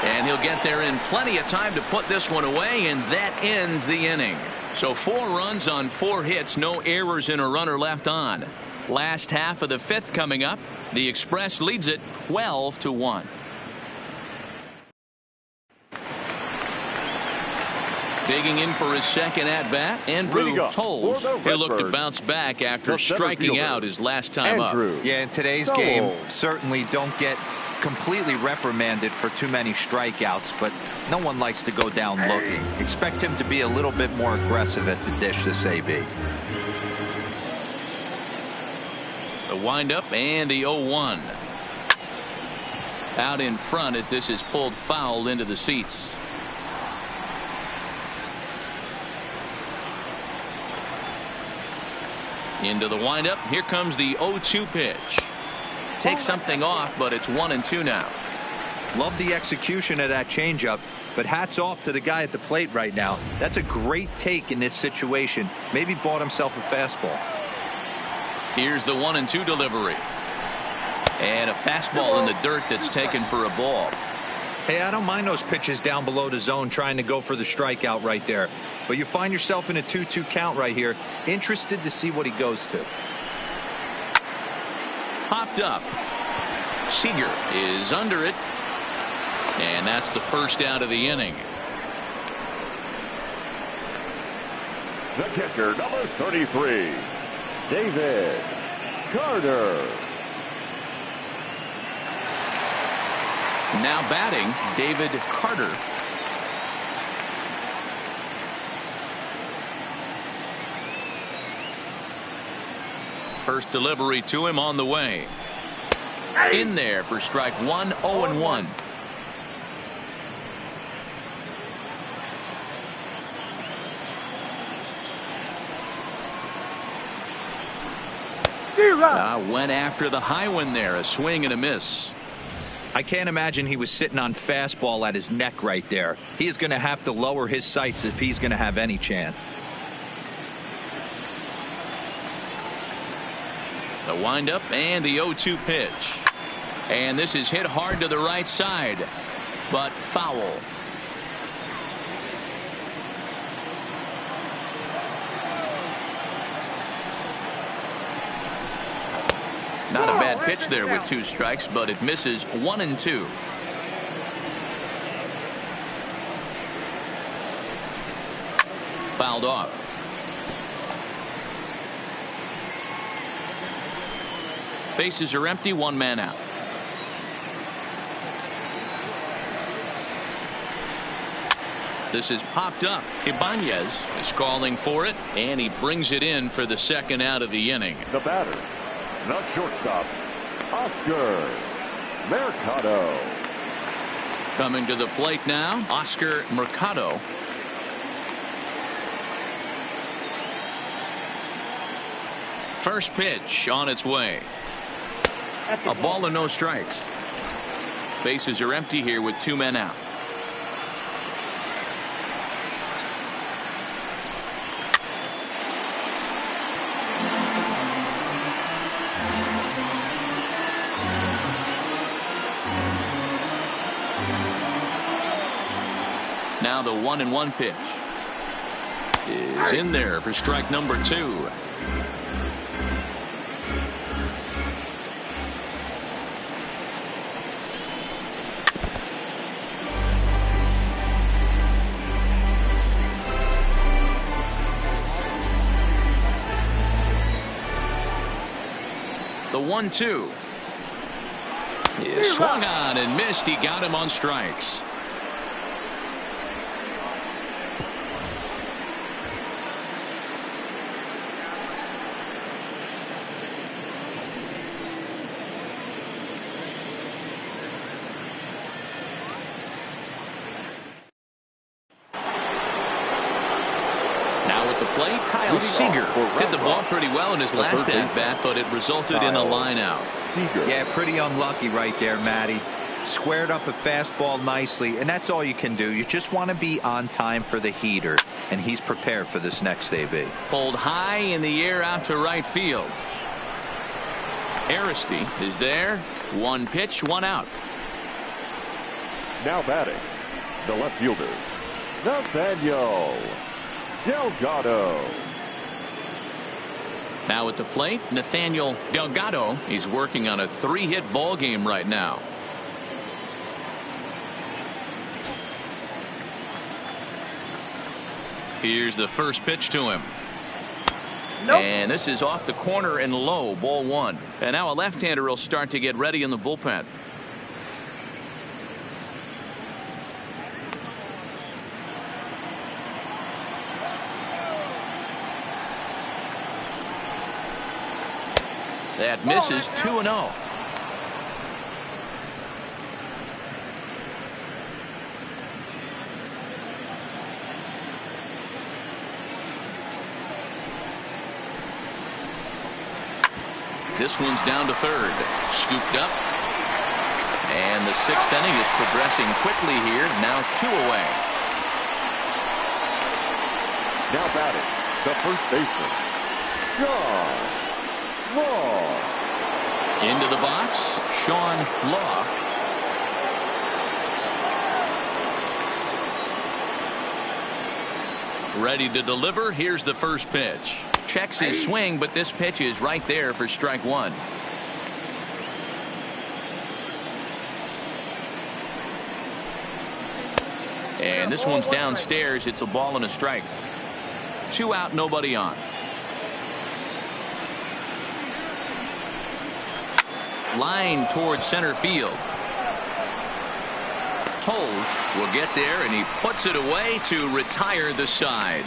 And he'll get there in plenty of time to put this one away, and that ends the inning. So 4 runs on 4 hits, no errors and a runner left on. Last half of the 5th coming up. The Express leads it 12-1. Digging in for his second at-bat, Andrew Toles. He'll look to bounce back after striking out his last time up. Yeah, in today's game, certainly don't get completely reprimanded for too many strikeouts, but no one likes to go down looking. Expect him to be a little bit more aggressive at the dish this AB. The windup and the 0-1. Out in front as this is pulled foul into the seats. Into the windup. Here comes the 0-2 pitch. Takes something off, but it's 1-2 now. Love the execution of that changeup, but hats off to the guy at the plate right now. That's a great take in this situation. Maybe bought himself a fastball. Here's the 1-2 delivery. And a fastball in the dirt that's taken for a ball. Hey, I don't mind those pitches down below the zone trying to go for the strikeout right there. But you find yourself in a 2-2 count right here. Interested to see what he goes to. Popped up. Seager is under it. And that's the first out of the inning. The catcher, number 33, David Carter. Now batting, David Carter. First delivery to him on the way. In there for strike one, 0-1. Went after the high one there. A swing and a miss. I can't imagine he was sitting on fastball at his neck right there. He is going to have to lower his sights if he's going to have any chance. The windup and the 0-2 pitch. And this is hit hard to the right side, but foul. Not a bad pitch there with 2 strikes, but it misses 1-2. Fouled off. Bases are empty, 1 man out. This is popped up. Ibanez is calling for it, and he brings it in for the second out of the inning. The batter, the shortstop, Oscar Mercado. Coming to the plate now, Oscar Mercado. First pitch on its way. A ball and no strikes. Bases are empty here with 2 men out. Now the 1-1 pitch is in there for strike number 2. The 1-2 is swung on and missed. He got him on strikes. Seager hit the ball pretty well in his last at bat, but it resulted in a line out. Yeah, pretty unlucky right there, Matty. Squared up a fastball nicely, and that's all you can do. You just want to be on time for the heater, and he's prepared for this next AB. Pulled high in the air out to right field. Aristi is there. 1 pitch, 1 out. Now batting, the left fielder, Nathaniel Delgado. Now at the plate, Nathaniel Delgado. He's working on a 3-hit ball game right now. Here's the first pitch to him. Nope. And this is off the corner and low, ball 1. And now a left-hander will start to get ready in the bullpen. That misses. 2-0. This one's down to third. Scooped up. And the 6th inning is progressing quickly here. Now 2 away. Now batting, the first baseman, John Law. Into the box, Sean Law. Ready to deliver. Here's the first pitch. Checks his swing, but this pitch is right there for strike 1. And this one's downstairs. It's a ball and a strike. 2 out, nobody on. Line towards center field. Tolles will get there, and he puts it away to retire the side.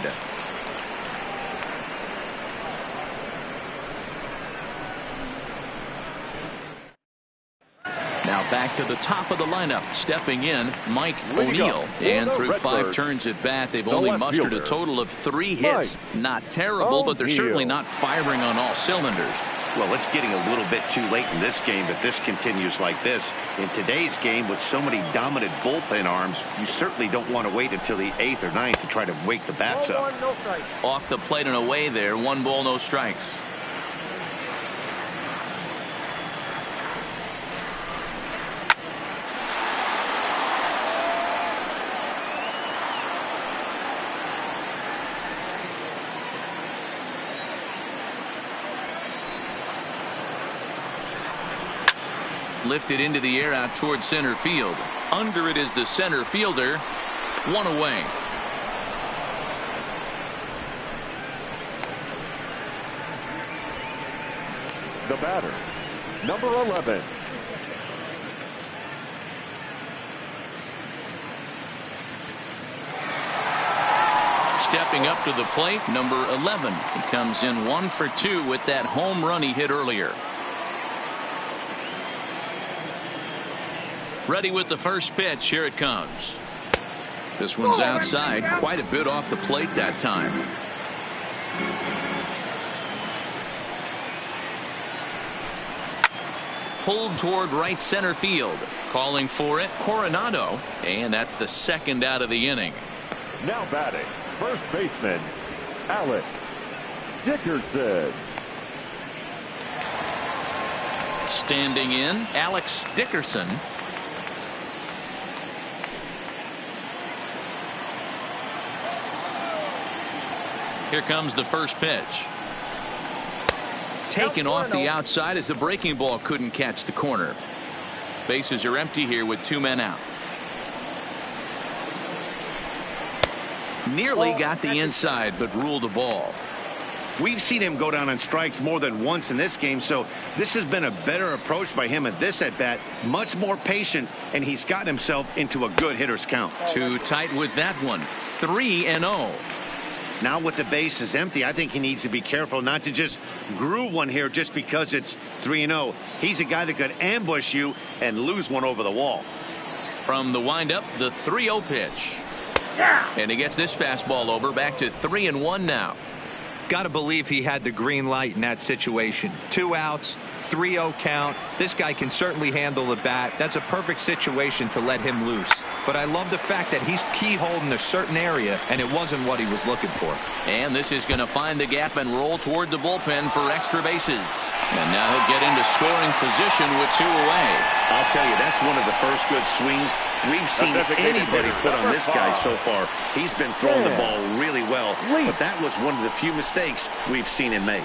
Now back to the top of the lineup. Stepping in, Mike Leading O'Neill. up for And the through 5 Redbirds, turns at bat, they've the only left mustered a fielder, total of 3 hits. Not terrible, but they're certainly not firing on all cylinders. Well, it's getting a little bit too late in this game if this continues like this. In today's game, with so many dominant bullpen arms, you certainly don't want to wait until the 8th or 9th to try to wake the bats Ball up. one, no strike. Off the plate and away there. 1 ball, no strikes. Lifted into the air out towards center field. Under it is the center fielder. 1 away. The batter, number 11. Stepping up to the plate, number 11. He comes in 1 for 2 with that home run he hit earlier. Ready with the first pitch. Here it comes. This one's outside, quite a bit off the plate that time. Pulled toward right center field. Calling for it, Coronado. And that's the 2nd out of the inning. Now batting, first baseman, Alex Dickerson. Standing in, Alex Dickerson. Here comes the first pitch. Taken off the outside as the breaking ball couldn't catch the corner. Bases are empty here with 2 men out. Nearly got the inside, but ruled a ball. We've seen him go down on strikes more than once in this game, so this has been a better approach by him at this at-bat. Much more patient, and he's gotten himself into a good hitter's count. Too tight with that one. 3-0. Now with the bases empty, I think he needs to be careful not to just groove one here just because it's 3-0. He's a guy that could ambush you and lose one over the wall. From the windup, the 3-0 pitch. And he gets this fastball over. Back to 3-1 now. Got to believe he had the green light in that situation. 2 outs, 3-0 count. This guy can certainly handle the bat. That's a perfect situation to let him loose. But I love the fact that he's keyholding a certain area, and it wasn't what he was looking for. And this is going to find the gap and roll toward the bullpen for extra bases. And now he'll get into scoring position with 2 away. I'll tell you, that's one of the first good swings we've seen anybody put on this guy so far. He's been throwing the ball really well, but that was one of the few mistakes we've seen him make.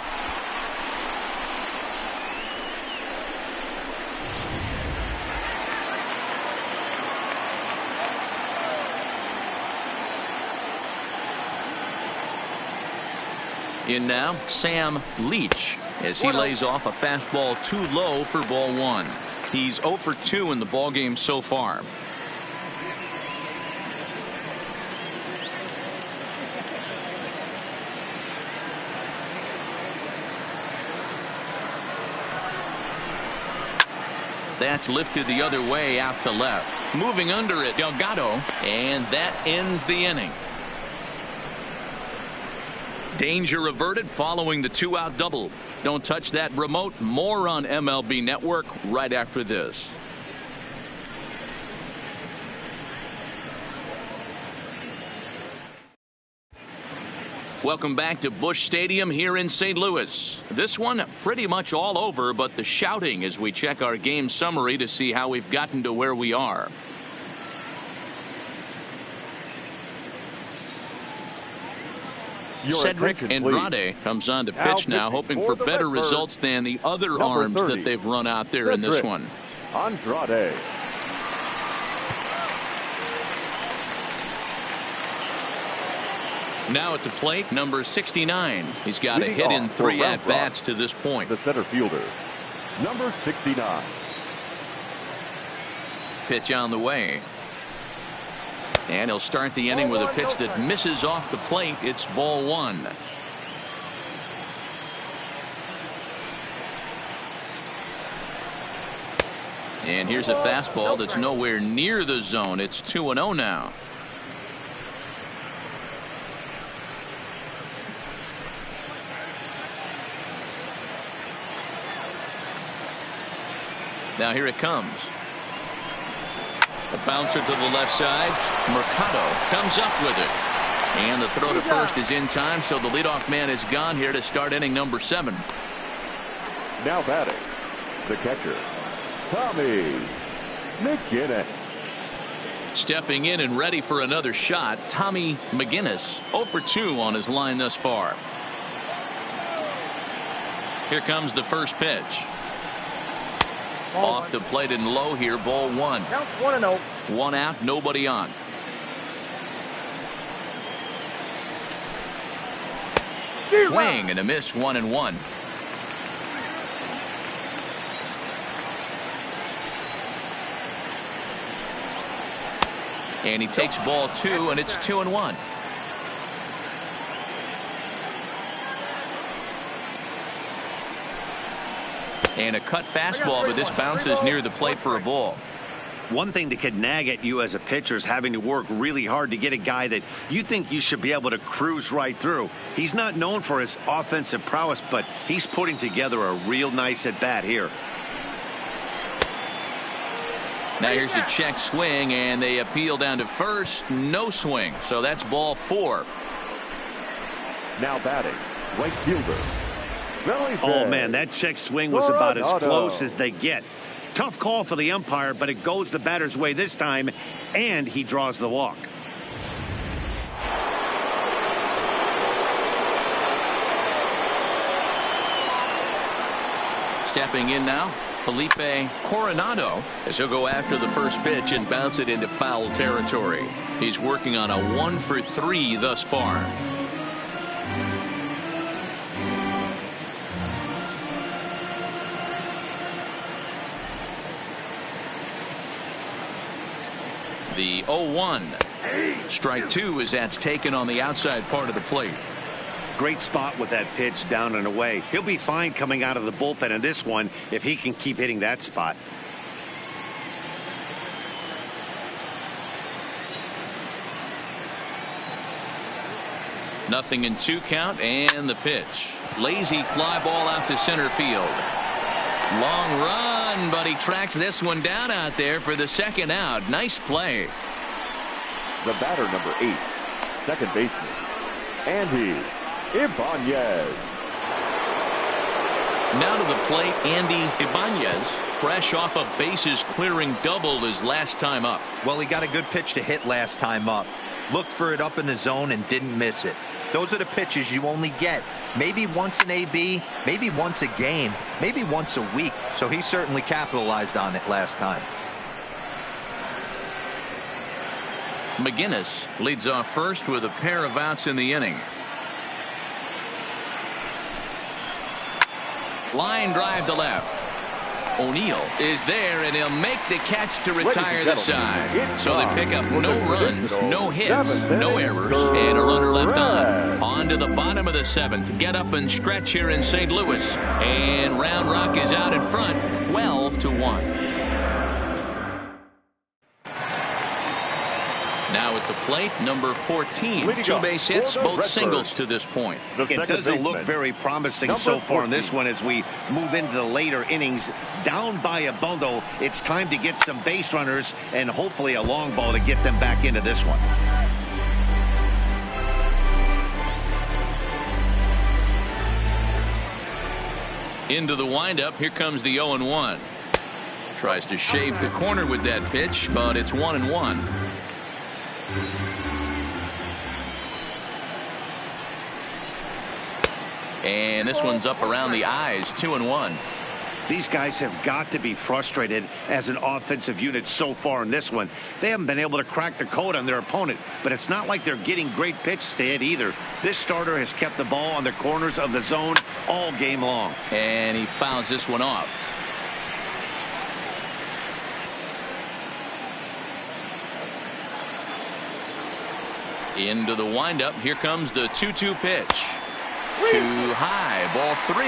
In now, Sam Leach, as he lays off a fastball too low for ball 1. He's 0 for 2 in the ballgame so far. That's lifted the other way out to left. Moving under it, Delgado, and that ends the inning. Danger averted following the 2-out double. Don't touch that remote. More on MLB Network right after this. Welcome back to Busch Stadium here in St. Louis. This one pretty much all over, but the shouting as we check our game summary to see how we've gotten to where we are. Cedric Andrade comes on to pitch now, hoping for better results than the other arms that they've run out there in this one. Andrade. Now at the plate, number 69. He's got a hit in 3 at-bats to this point. The center fielder, number 69. Pitch on the way. And he'll start the inning with a pitch that misses off the plate. It's ball 1. And here's a fastball that's nowhere near the zone. It's 2-0 now. Now here it comes. A bouncer to the left side. Mercado comes up with it. And the throw to first is in time, so the leadoff man is gone here to start inning number 7. Now batting, the catcher, Tommy McGinnis. Stepping in and ready for another shot, Tommy McGinnis, 0 for 2 on his line thus far. Here comes the first pitch. Off the plate and low here, ball 1. Count 1-0. 1 out, nobody on. Swing and a miss, 1-1. And he takes ball 2, and it's 2-1. And a cut fastball, but this bounces near the plate for a ball. One thing that could nag at you as a pitcher is having to work really hard to get a guy that you think you should be able to cruise right through. He's not known for his offensive prowess, but he's putting together a real nice at bat here. Now here's a check swing, and they appeal down to first. No swing, so that's ball 4. Now batting, right fielder. Oh man, that check swing was about as close as they get. Tough call for the umpire, but it goes the batter's way this time, and he draws the walk. Stepping in now, Felipe Coronado, as he'll go after the first pitch and bounce it into foul territory. He's working on a 1 for 3 thus far. The 0-1. Strike 2 as that's taken on the outside part of the plate. Great spot with that pitch down and away. He'll be fine coming out of the bullpen in this one if he can keep hitting that spot. Nothing in 2 count, and the pitch. Lazy fly ball out to center field. Long run, but he tracks this one down out there for the second out. Nice play. The batter, number 8, second baseman, Andy Ibanez. Now to the plate, Andy Ibanez, fresh off a bases clearing double his last time up. Well, he got a good pitch to hit last time up. Looked for it up in the zone and didn't miss it. Those are the pitches you only get maybe once an AB, maybe once a game, maybe once a week. So he certainly capitalized on it last time. McGinnis leads off first with a pair of outs in the inning. Line drive to left. O'Neill is there, and he'll make the catch to retire the side. So they pick up no runs, no hits, no errors, and a runner left on. On to the bottom of the 7th. Get up and stretch here in St. Louis. And Round Rock is out in front, 12-1. Now at the plate, number 14. 2 base hits, both singles to this point. It doesn't look very promising so far in this one as we move into the later innings. Down by a bundle, it's time to get some base runners and hopefully a long ball to get them back into this one. Into the windup, here comes the 0-1. Tries to shave the corner with that pitch, but it's 1-1. And this one's up around the eyes, 2-1. These guys have got to be frustrated as an offensive unit so far in this one. They haven't been able to crack the code on their opponent, but it's not like they're getting great pitches to hit either. This starter has kept the ball on the corners of the zone all game long. And he fouls this one off. Into the windup. Here comes the 2-2 pitch. Too high. Ball 3.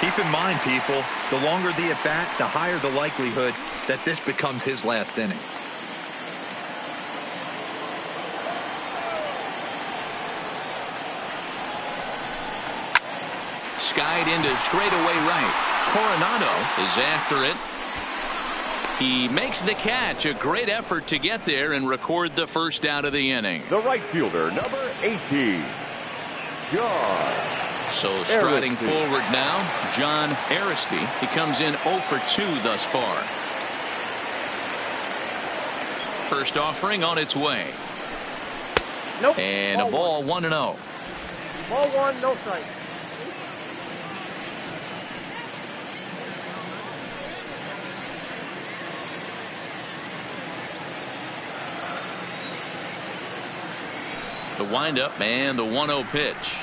Keep in mind, people, the longer the at-bat, the higher the likelihood that this becomes his last inning. Skied into straightaway right. Coronado is after it. He makes the catch. A great effort to get there and record the first out of the inning. The right fielder, number 18, John. So striding Aristi. forward now, John Aristi. He comes in 0 for 2 thus far. First offering on its way. Nope. And a ball 1-0. Ball one, no strike. The windup and the 1-0 pitch.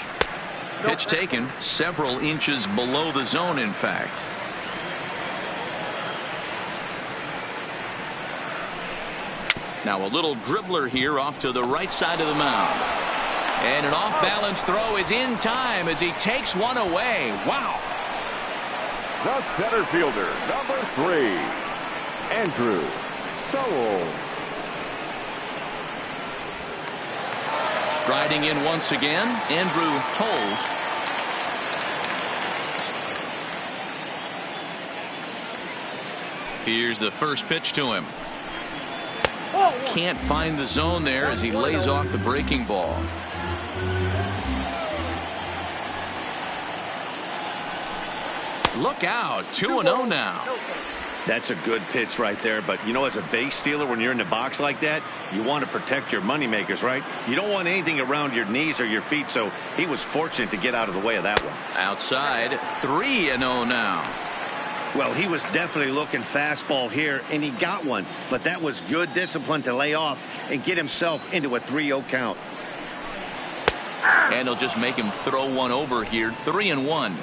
Pitch taken several inches below the zone, in fact. Now a little dribbler here off to the right side of the mound. And an off-balance throw is in time as he takes one away. Wow. The center fielder, number 3, Andrew Sowell. Striding in once again, Andrew Tolles. Here's the first pitch to him. Can't find the zone there as he lays off the breaking ball. Look out, 2-0 now. That's a good pitch right there, but you know, as a base stealer, when you're in the box like that, you want to protect your money makers, right? You don't want anything around your knees or your feet, so he was fortunate to get out of the way of that one. Outside, 3-0 now. Well, he was definitely looking fastball here, and he got one, but that was good discipline to lay off and get himself into a 3-0 count. And he'll just make him throw one over here, 3-1.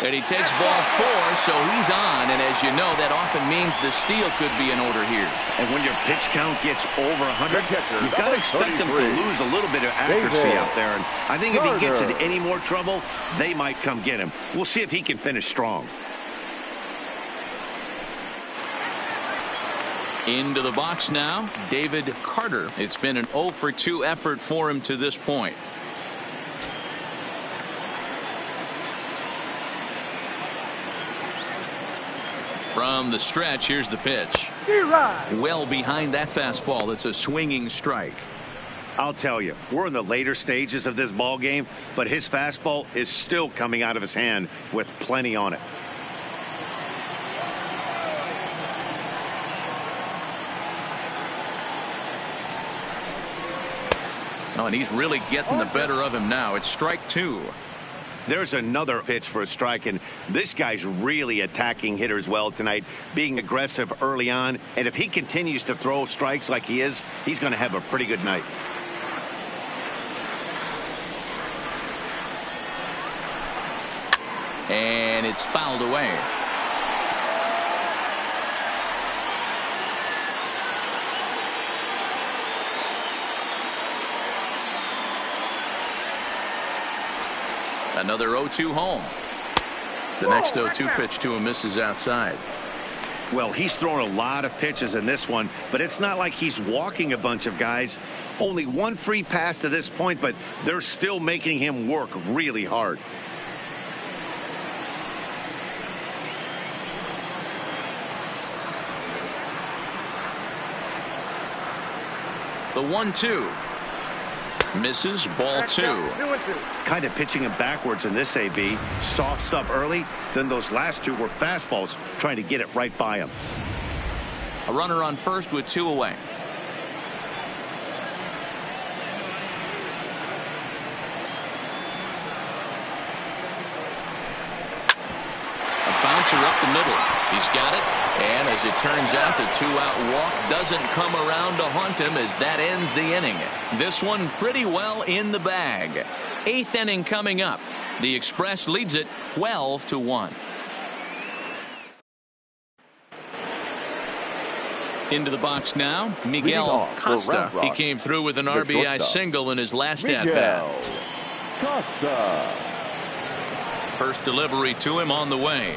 And he takes ball 4, so he's on. And as you know, that often means the steal could be in order here. And when your pitch count gets over 100, you've got to expect him to lose a little bit of accuracy out there. And I think if he gets in any more trouble, they might come get him. We'll see if he can finish strong. Into the box now, David Carter. It's been an 0 for 2 effort for him to this point. From the stretch, here's the pitch. Well behind that fastball. It's a swinging strike. I'll tell you, we're in the later stages of this ball game, but his fastball is still coming out of his hand with plenty on it. Oh, and he's really getting the better of him now. It's strike 2. There's another pitch for a strike, and this guy's really attacking hitters well tonight, being aggressive early on. And if he continues to throw strikes like he is, he's going to have a pretty good night. And it's fouled away. Another 0-2 home. The next 0-2 pitch to him misses outside. Well, he's thrown a lot of pitches in this one, but it's not like he's walking a bunch of guys. Only one free pass to this point, but they're still making him work really hard. The 1-2. Misses, ball 2. Kind of pitching him backwards in this AB. Soft stuff early, then those last two were fastballs, trying to get it right by him. A runner on first with 2 away. A bouncer up the middle. He's got it. And as it turns out, the 2-out walk doesn't come around to haunt him as that ends the inning. This one pretty well in the bag. 8th inning coming up. The Express leads it 12-1. Into the box now, Leading Miguel off for Costa. Round Rock, He came through with an the RBI shortstop, single in his last at-bat. Miguel Costa. First delivery to him on the way.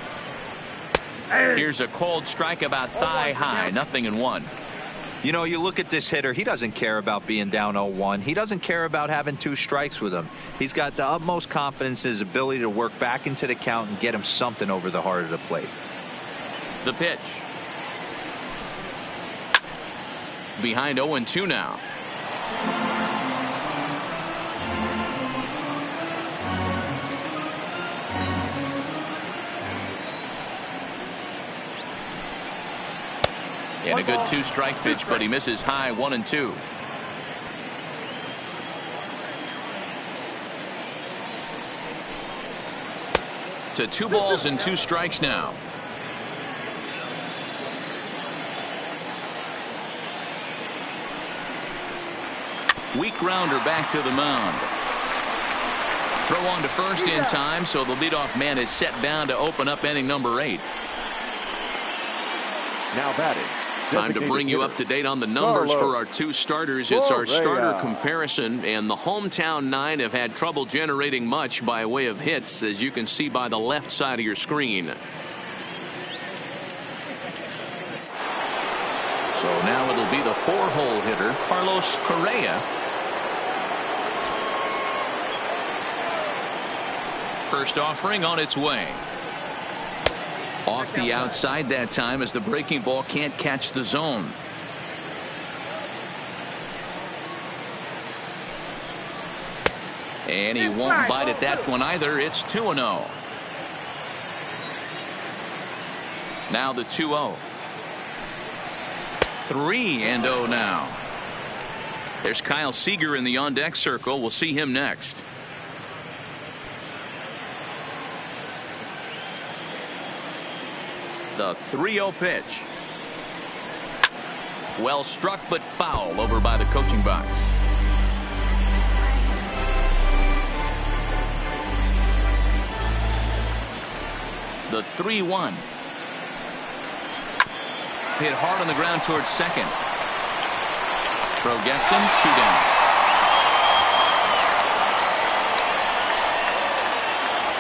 Here's a cold strike about thigh high, 0-1. You know, you look at this hitter, he doesn't care about being down 0-1. He doesn't care about having 2 strikes with him. He's got the utmost confidence in his ability to work back into the count and get him something over the heart of the plate. The pitch. Behind 0-2 now. And a good 2-strike pitch, but he misses high 1-2. To 2 balls and 2 strikes now. Weak grounder back to the mound. Throw on to first in time, so the leadoff man is set down to open up inning number 8. Now batting. Time to bring you up to date on the numbers for our 2 starters. It's our starter comparison, and the hometown 9 have had trouble generating much by way of hits, as you can see by the left side of your screen. So now it'll be the 4-hole hitter, Carlos Correa. First offering on its way. Off the outside that time, as the breaking ball can't catch the zone. And he won't bite at that one either. It's 2-0. Now the 2-0. 3-0 now. There's Kyle Seager in the on-deck circle. We'll see him next. The 3-0 pitch. Well struck, but foul over by the coaching box. The 3-1. Hit hard on the ground towards second. Throw gets him, 2 down.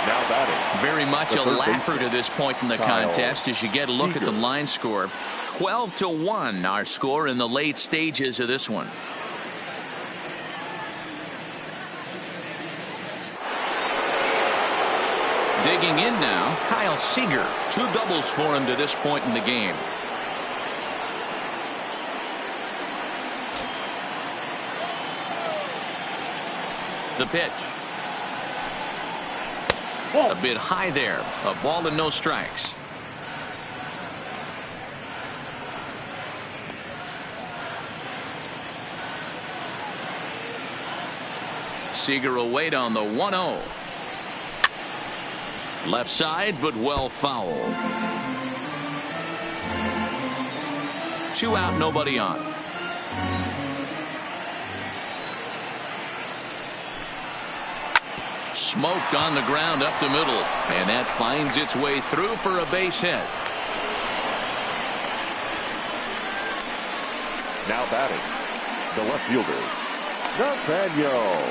Now batting. Very much a laugher to this point in the contest as you get a look at the line score. 12-1 our score in the late stages of this one. Digging in now, Kyle Seager. 2 doubles for him to this point in the game. The pitch. A bit high there. A ball and no strikes. Seager will wait on the 1-0. Left side, but well fouled. 2 out, nobody on. Smoked on the ground up the middle, and that finds its way through for a base hit. Now batting. The left fielder, Nathaniel.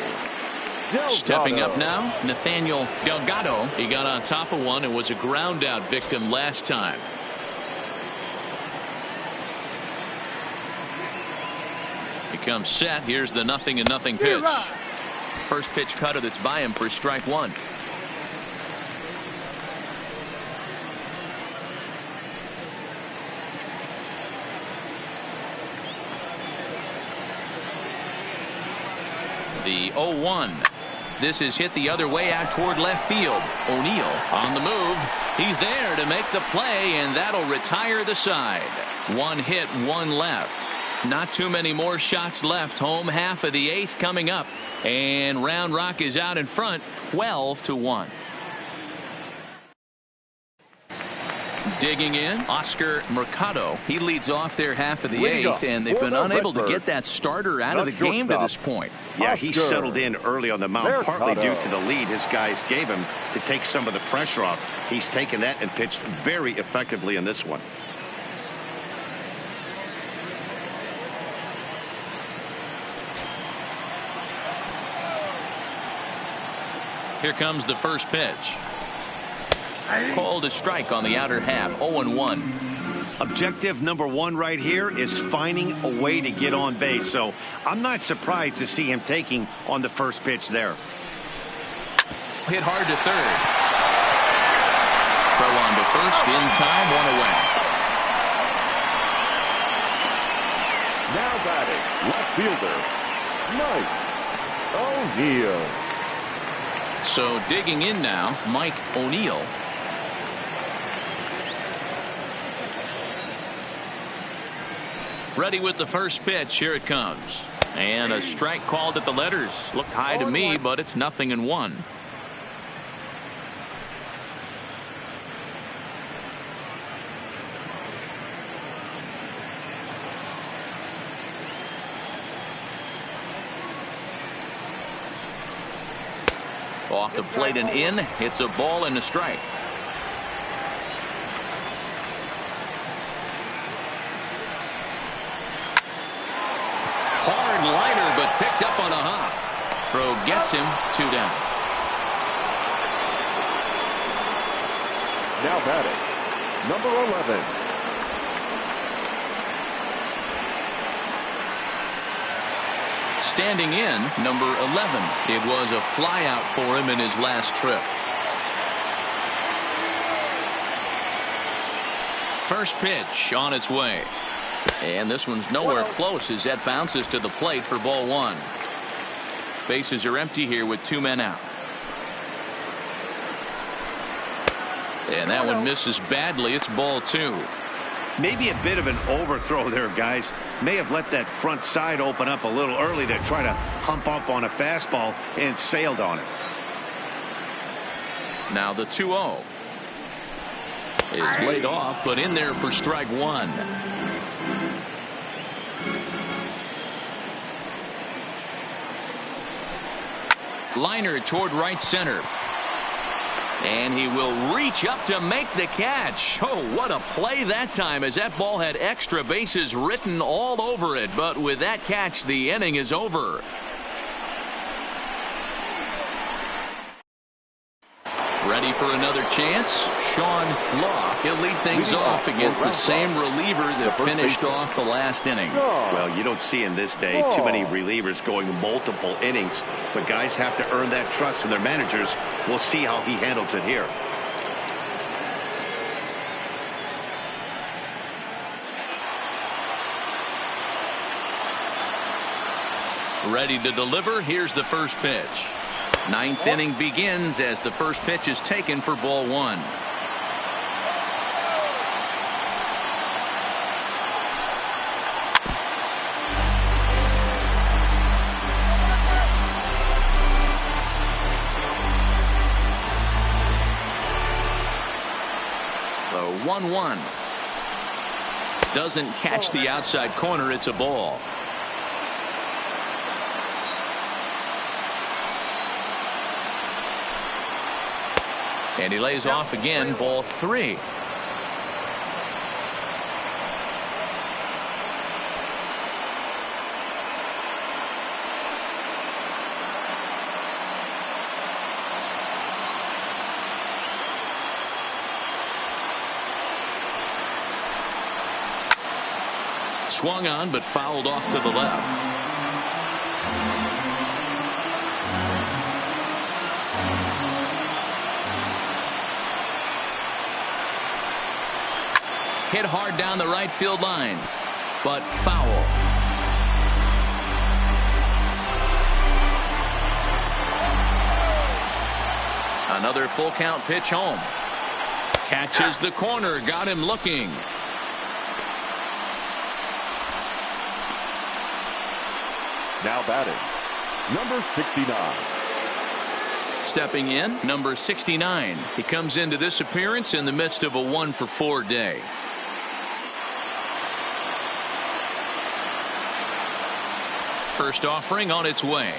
Stepping up now, Nathaniel Delgado. He got on top of one and was a ground out victim last time. He comes set. Here's the 0-0 pitch. First pitch cutter that's by him for strike 1. The 0-1. This is hit the other way out toward left field. O'Neill on the move. He's there to make the play, and that'll retire the side. 1 hit, 1 left. Not too many more shots left. Home half of the 8th coming up. And Round Rock is out in front, 12-1. Digging in, Oscar Mercado. He leads off their half of the 8th, and they've been unable to get that starter out of the game to this point. Yeah, he settled in early on the mound, partly due to the lead his guys gave him to take some of the pressure off. He's taken that and pitched very effectively in this one. Here comes the first pitch. Called a strike on the outer half. 0-1. Objective number one right here is finding a way to get on base. So I'm not surprised to see him taking on the first pitch there. Hit hard to third. Throw on to first in time. One away. Now batting, left fielder, Mike O'Neill. So digging in now, Mike O'Neill. Ready with the first pitch. Here it comes. And a strike called at the letters. Looked high to me, but it's 0-1. Off the plate and in. It's a ball and a strike. Hard liner, but picked up on a hop. Throw gets him. 2 down. Now batting, number 11. Standing in, number 11. It was a flyout for him in his last trip. First pitch on its way. And this one's nowhere close as that bounces to the plate for ball 1. Bases are empty here with 2 men out. And that one misses badly. It's ball 2. Maybe a bit of an overthrow there, guys. May have let that front side open up a little early to try to hump up on a fastball and sailed on it. Now the 2-0 is laid off, but in there for strike 1. Liner toward right center. And he will reach up to make the catch. Oh, what a play that time, as that ball had extra bases written all over it. But with that catch, the inning is over. Ready for another chance? Sean Law. He'll lead things off against the same reliever that finished off the last inning. Well, you don't see in this day too many relievers going multiple innings, but guys have to earn that trust from their managers. We'll see how he handles it here. Ready to deliver. Here's the first pitch. Ninth inning begins as the first pitch is taken for ball 1. The 1-1 doesn't catch the outside corner. It's a ball. And he lays off again. Ball 3. Swung on, but fouled off to the left. Hit hard down the right field line, but foul. Another full count pitch home. Catches the corner, got him looking. Now batting, number 69. Stepping in, number 69. He comes into this appearance in the midst of a 1-for-4 day. First offering on its way.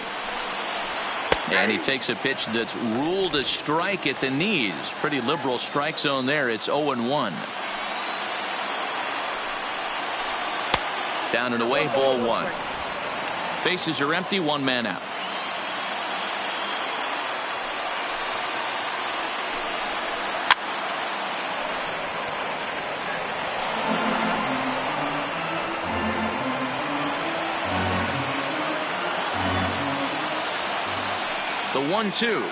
And he takes a pitch that's ruled a strike at the knees. Pretty liberal strike zone there. It's 0-1. Down and away, ball 1. Bases are empty, 1 man out. 1-2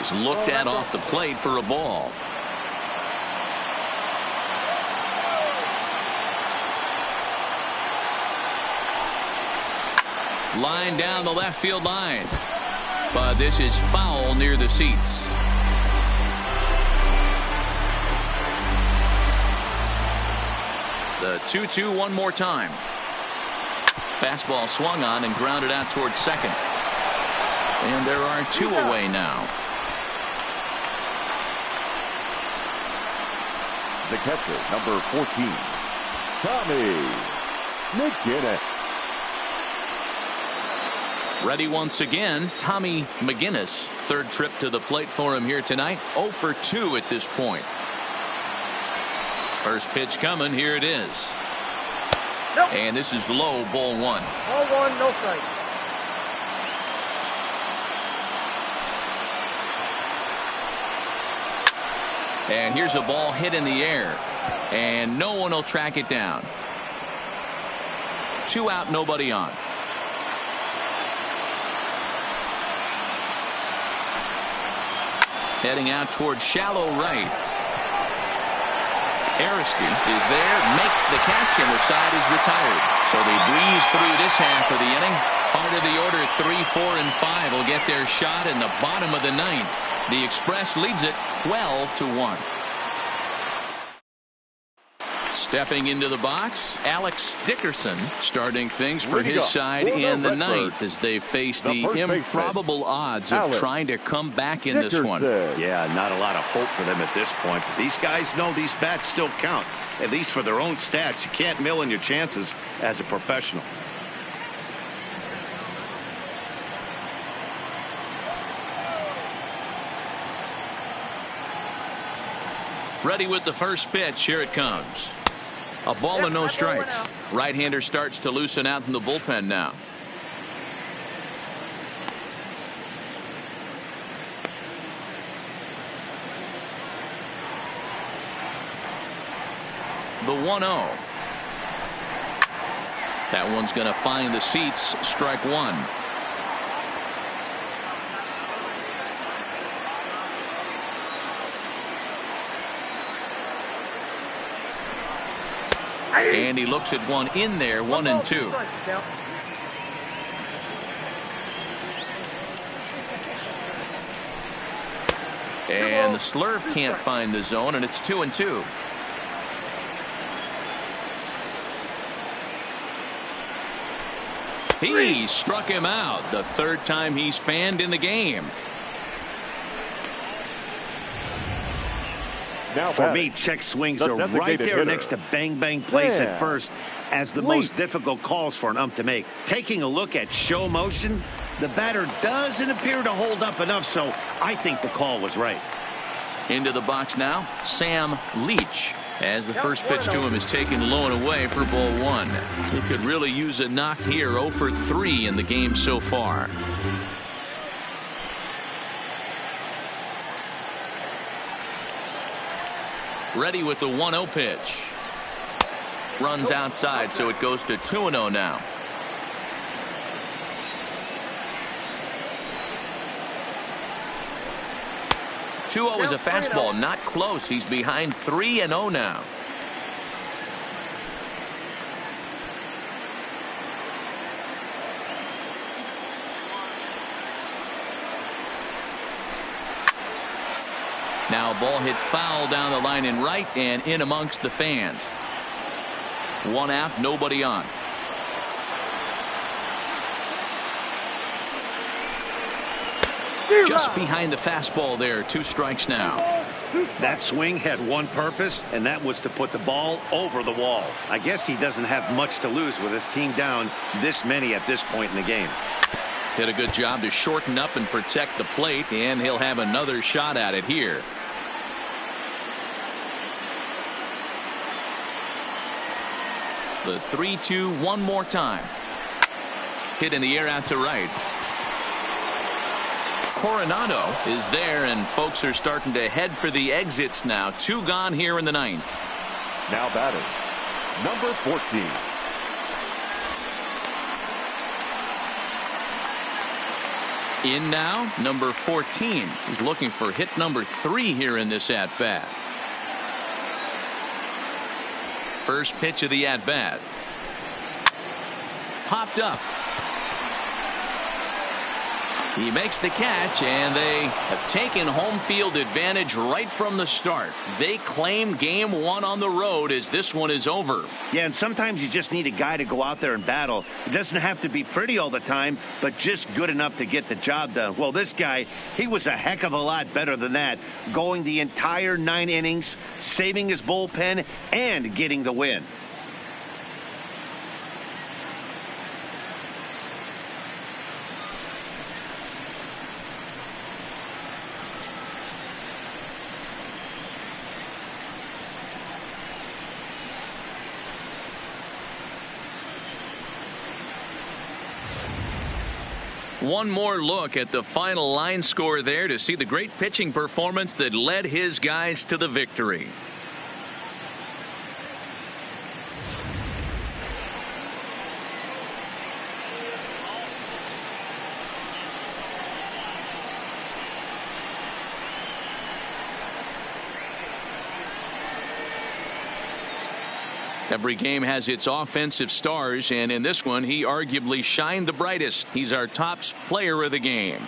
is looked at off the plate for a ball. Line down the left field line, but this is foul near the seats. The 2-2 one more time. Fastball swung on and grounded out towards second. And there are 2 away now. The catcher, number 14, Tommy McGinnis. Ready once again, Tommy McGinnis. Third trip to the plate for him here tonight. 0 for 2 at this point. First pitch coming. Here it is. Nope. And this is low, ball 1. Ball 1, no strike. And here's a ball hit in the air. And no one will track it down. 2 out, nobody on. Heading out towards shallow right. Aristi is there, makes the catch, and the side is retired. So they breeze through this half of the inning. Part of the order 3, 4, and 5 will get their shot in the bottom of the 9th. The Express leads it 12-1. Stepping into the box, Alex Dickerson starting things for his side in the 9th as they face the improbable odds of trying to come back in this one. Yeah, not a lot of hope for them at this point. But these guys know these bats still count, at least for their own stats. You can't mill in your chances as a professional. Ready with the first pitch. Here it comes. A ball and no strikes. Right-hander starts to loosen out in the bullpen now. The 1-0. That one's going to find the seats. Strike 1. And he looks at one in there, 1-2. And the slurve can't find the zone, and it's 2-2. He struck him out, the 3rd time he's fanned in the game. For me, check swings are right there next to bang bang plays at first as the most difficult calls for an ump to make. Taking a look at show motion, the batter doesn't appear to hold up enough, so I think the call was right. Into the box now, Sam Leach, as the first pitch to him is taken low and away for ball 1. He could really use a knock here. 0 for 3 in the game so far. Ready with the 1-0 pitch. Runs outside, so it goes to 2-0 now. Is a fastball, not close. He's behind 3-0 now. Now ball hit foul down the line in right and in amongst the fans. 1 out, nobody on. Just behind the fastball there. 2 strikes now. That swing had one purpose, and that was to put the ball over the wall. I guess he doesn't have much to lose with his team down this many at this point in the game. Did a good job to shorten up and protect the plate, and he'll have another shot at it here. The 3-2 one more time. Hit in the air out to right. Coronado is there, and folks are starting to head for the exits now. 2 gone here in the 9th. Now batting, number 14. In now, number 14. He's looking for hit number 3 here in this at-bat. First pitch of the at-bat. Popped up. He makes the catch, and they have taken home field advantage right from the start. They claim game 1 on the road as this one is over. Yeah, and sometimes you just need a guy to go out there and battle. It doesn't have to be pretty all the time, but just good enough to get the job done. Well, this guy, he was a heck of a lot better than that, going the entire 9 innings, saving his bullpen, and getting the win. One more look at the final line score there to see the great pitching performance that led his guys to the victory. Every game has its offensive stars, and in this one, he arguably shined the brightest. He's our top player of the game.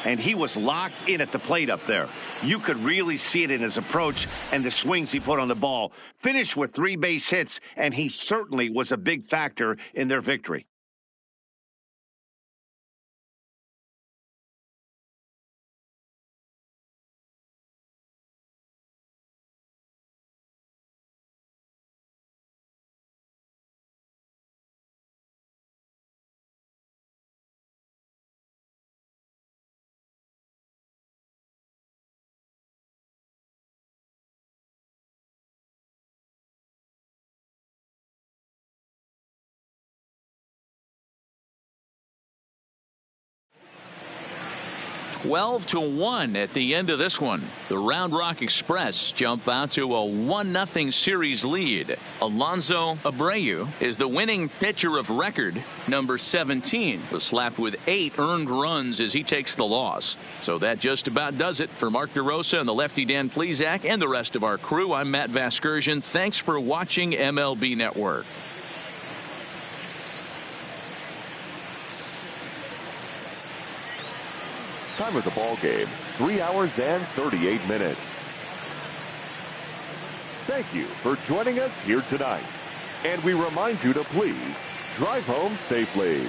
And he was locked in at the plate up there. You could really see it in his approach and the swings he put on the ball. Finished with 3 base hits, and he certainly was a big factor in their victory. Twelve to 1 at the end of this one. The Round Rock Express jump out to a 1-0 series lead. Alonso Abreu is the winning pitcher of record. Number 17 was slapped with 8 earned runs as he takes the loss. So that just about does it for Mark DeRosa and the lefty Dan Plesac and the rest of our crew. I'm Matt Vasgersian. Thanks for watching MLB Network. Time of the ball game, 3 hours and 38 minutes. Thank you for joining us here tonight. And we remind you to please drive home safely.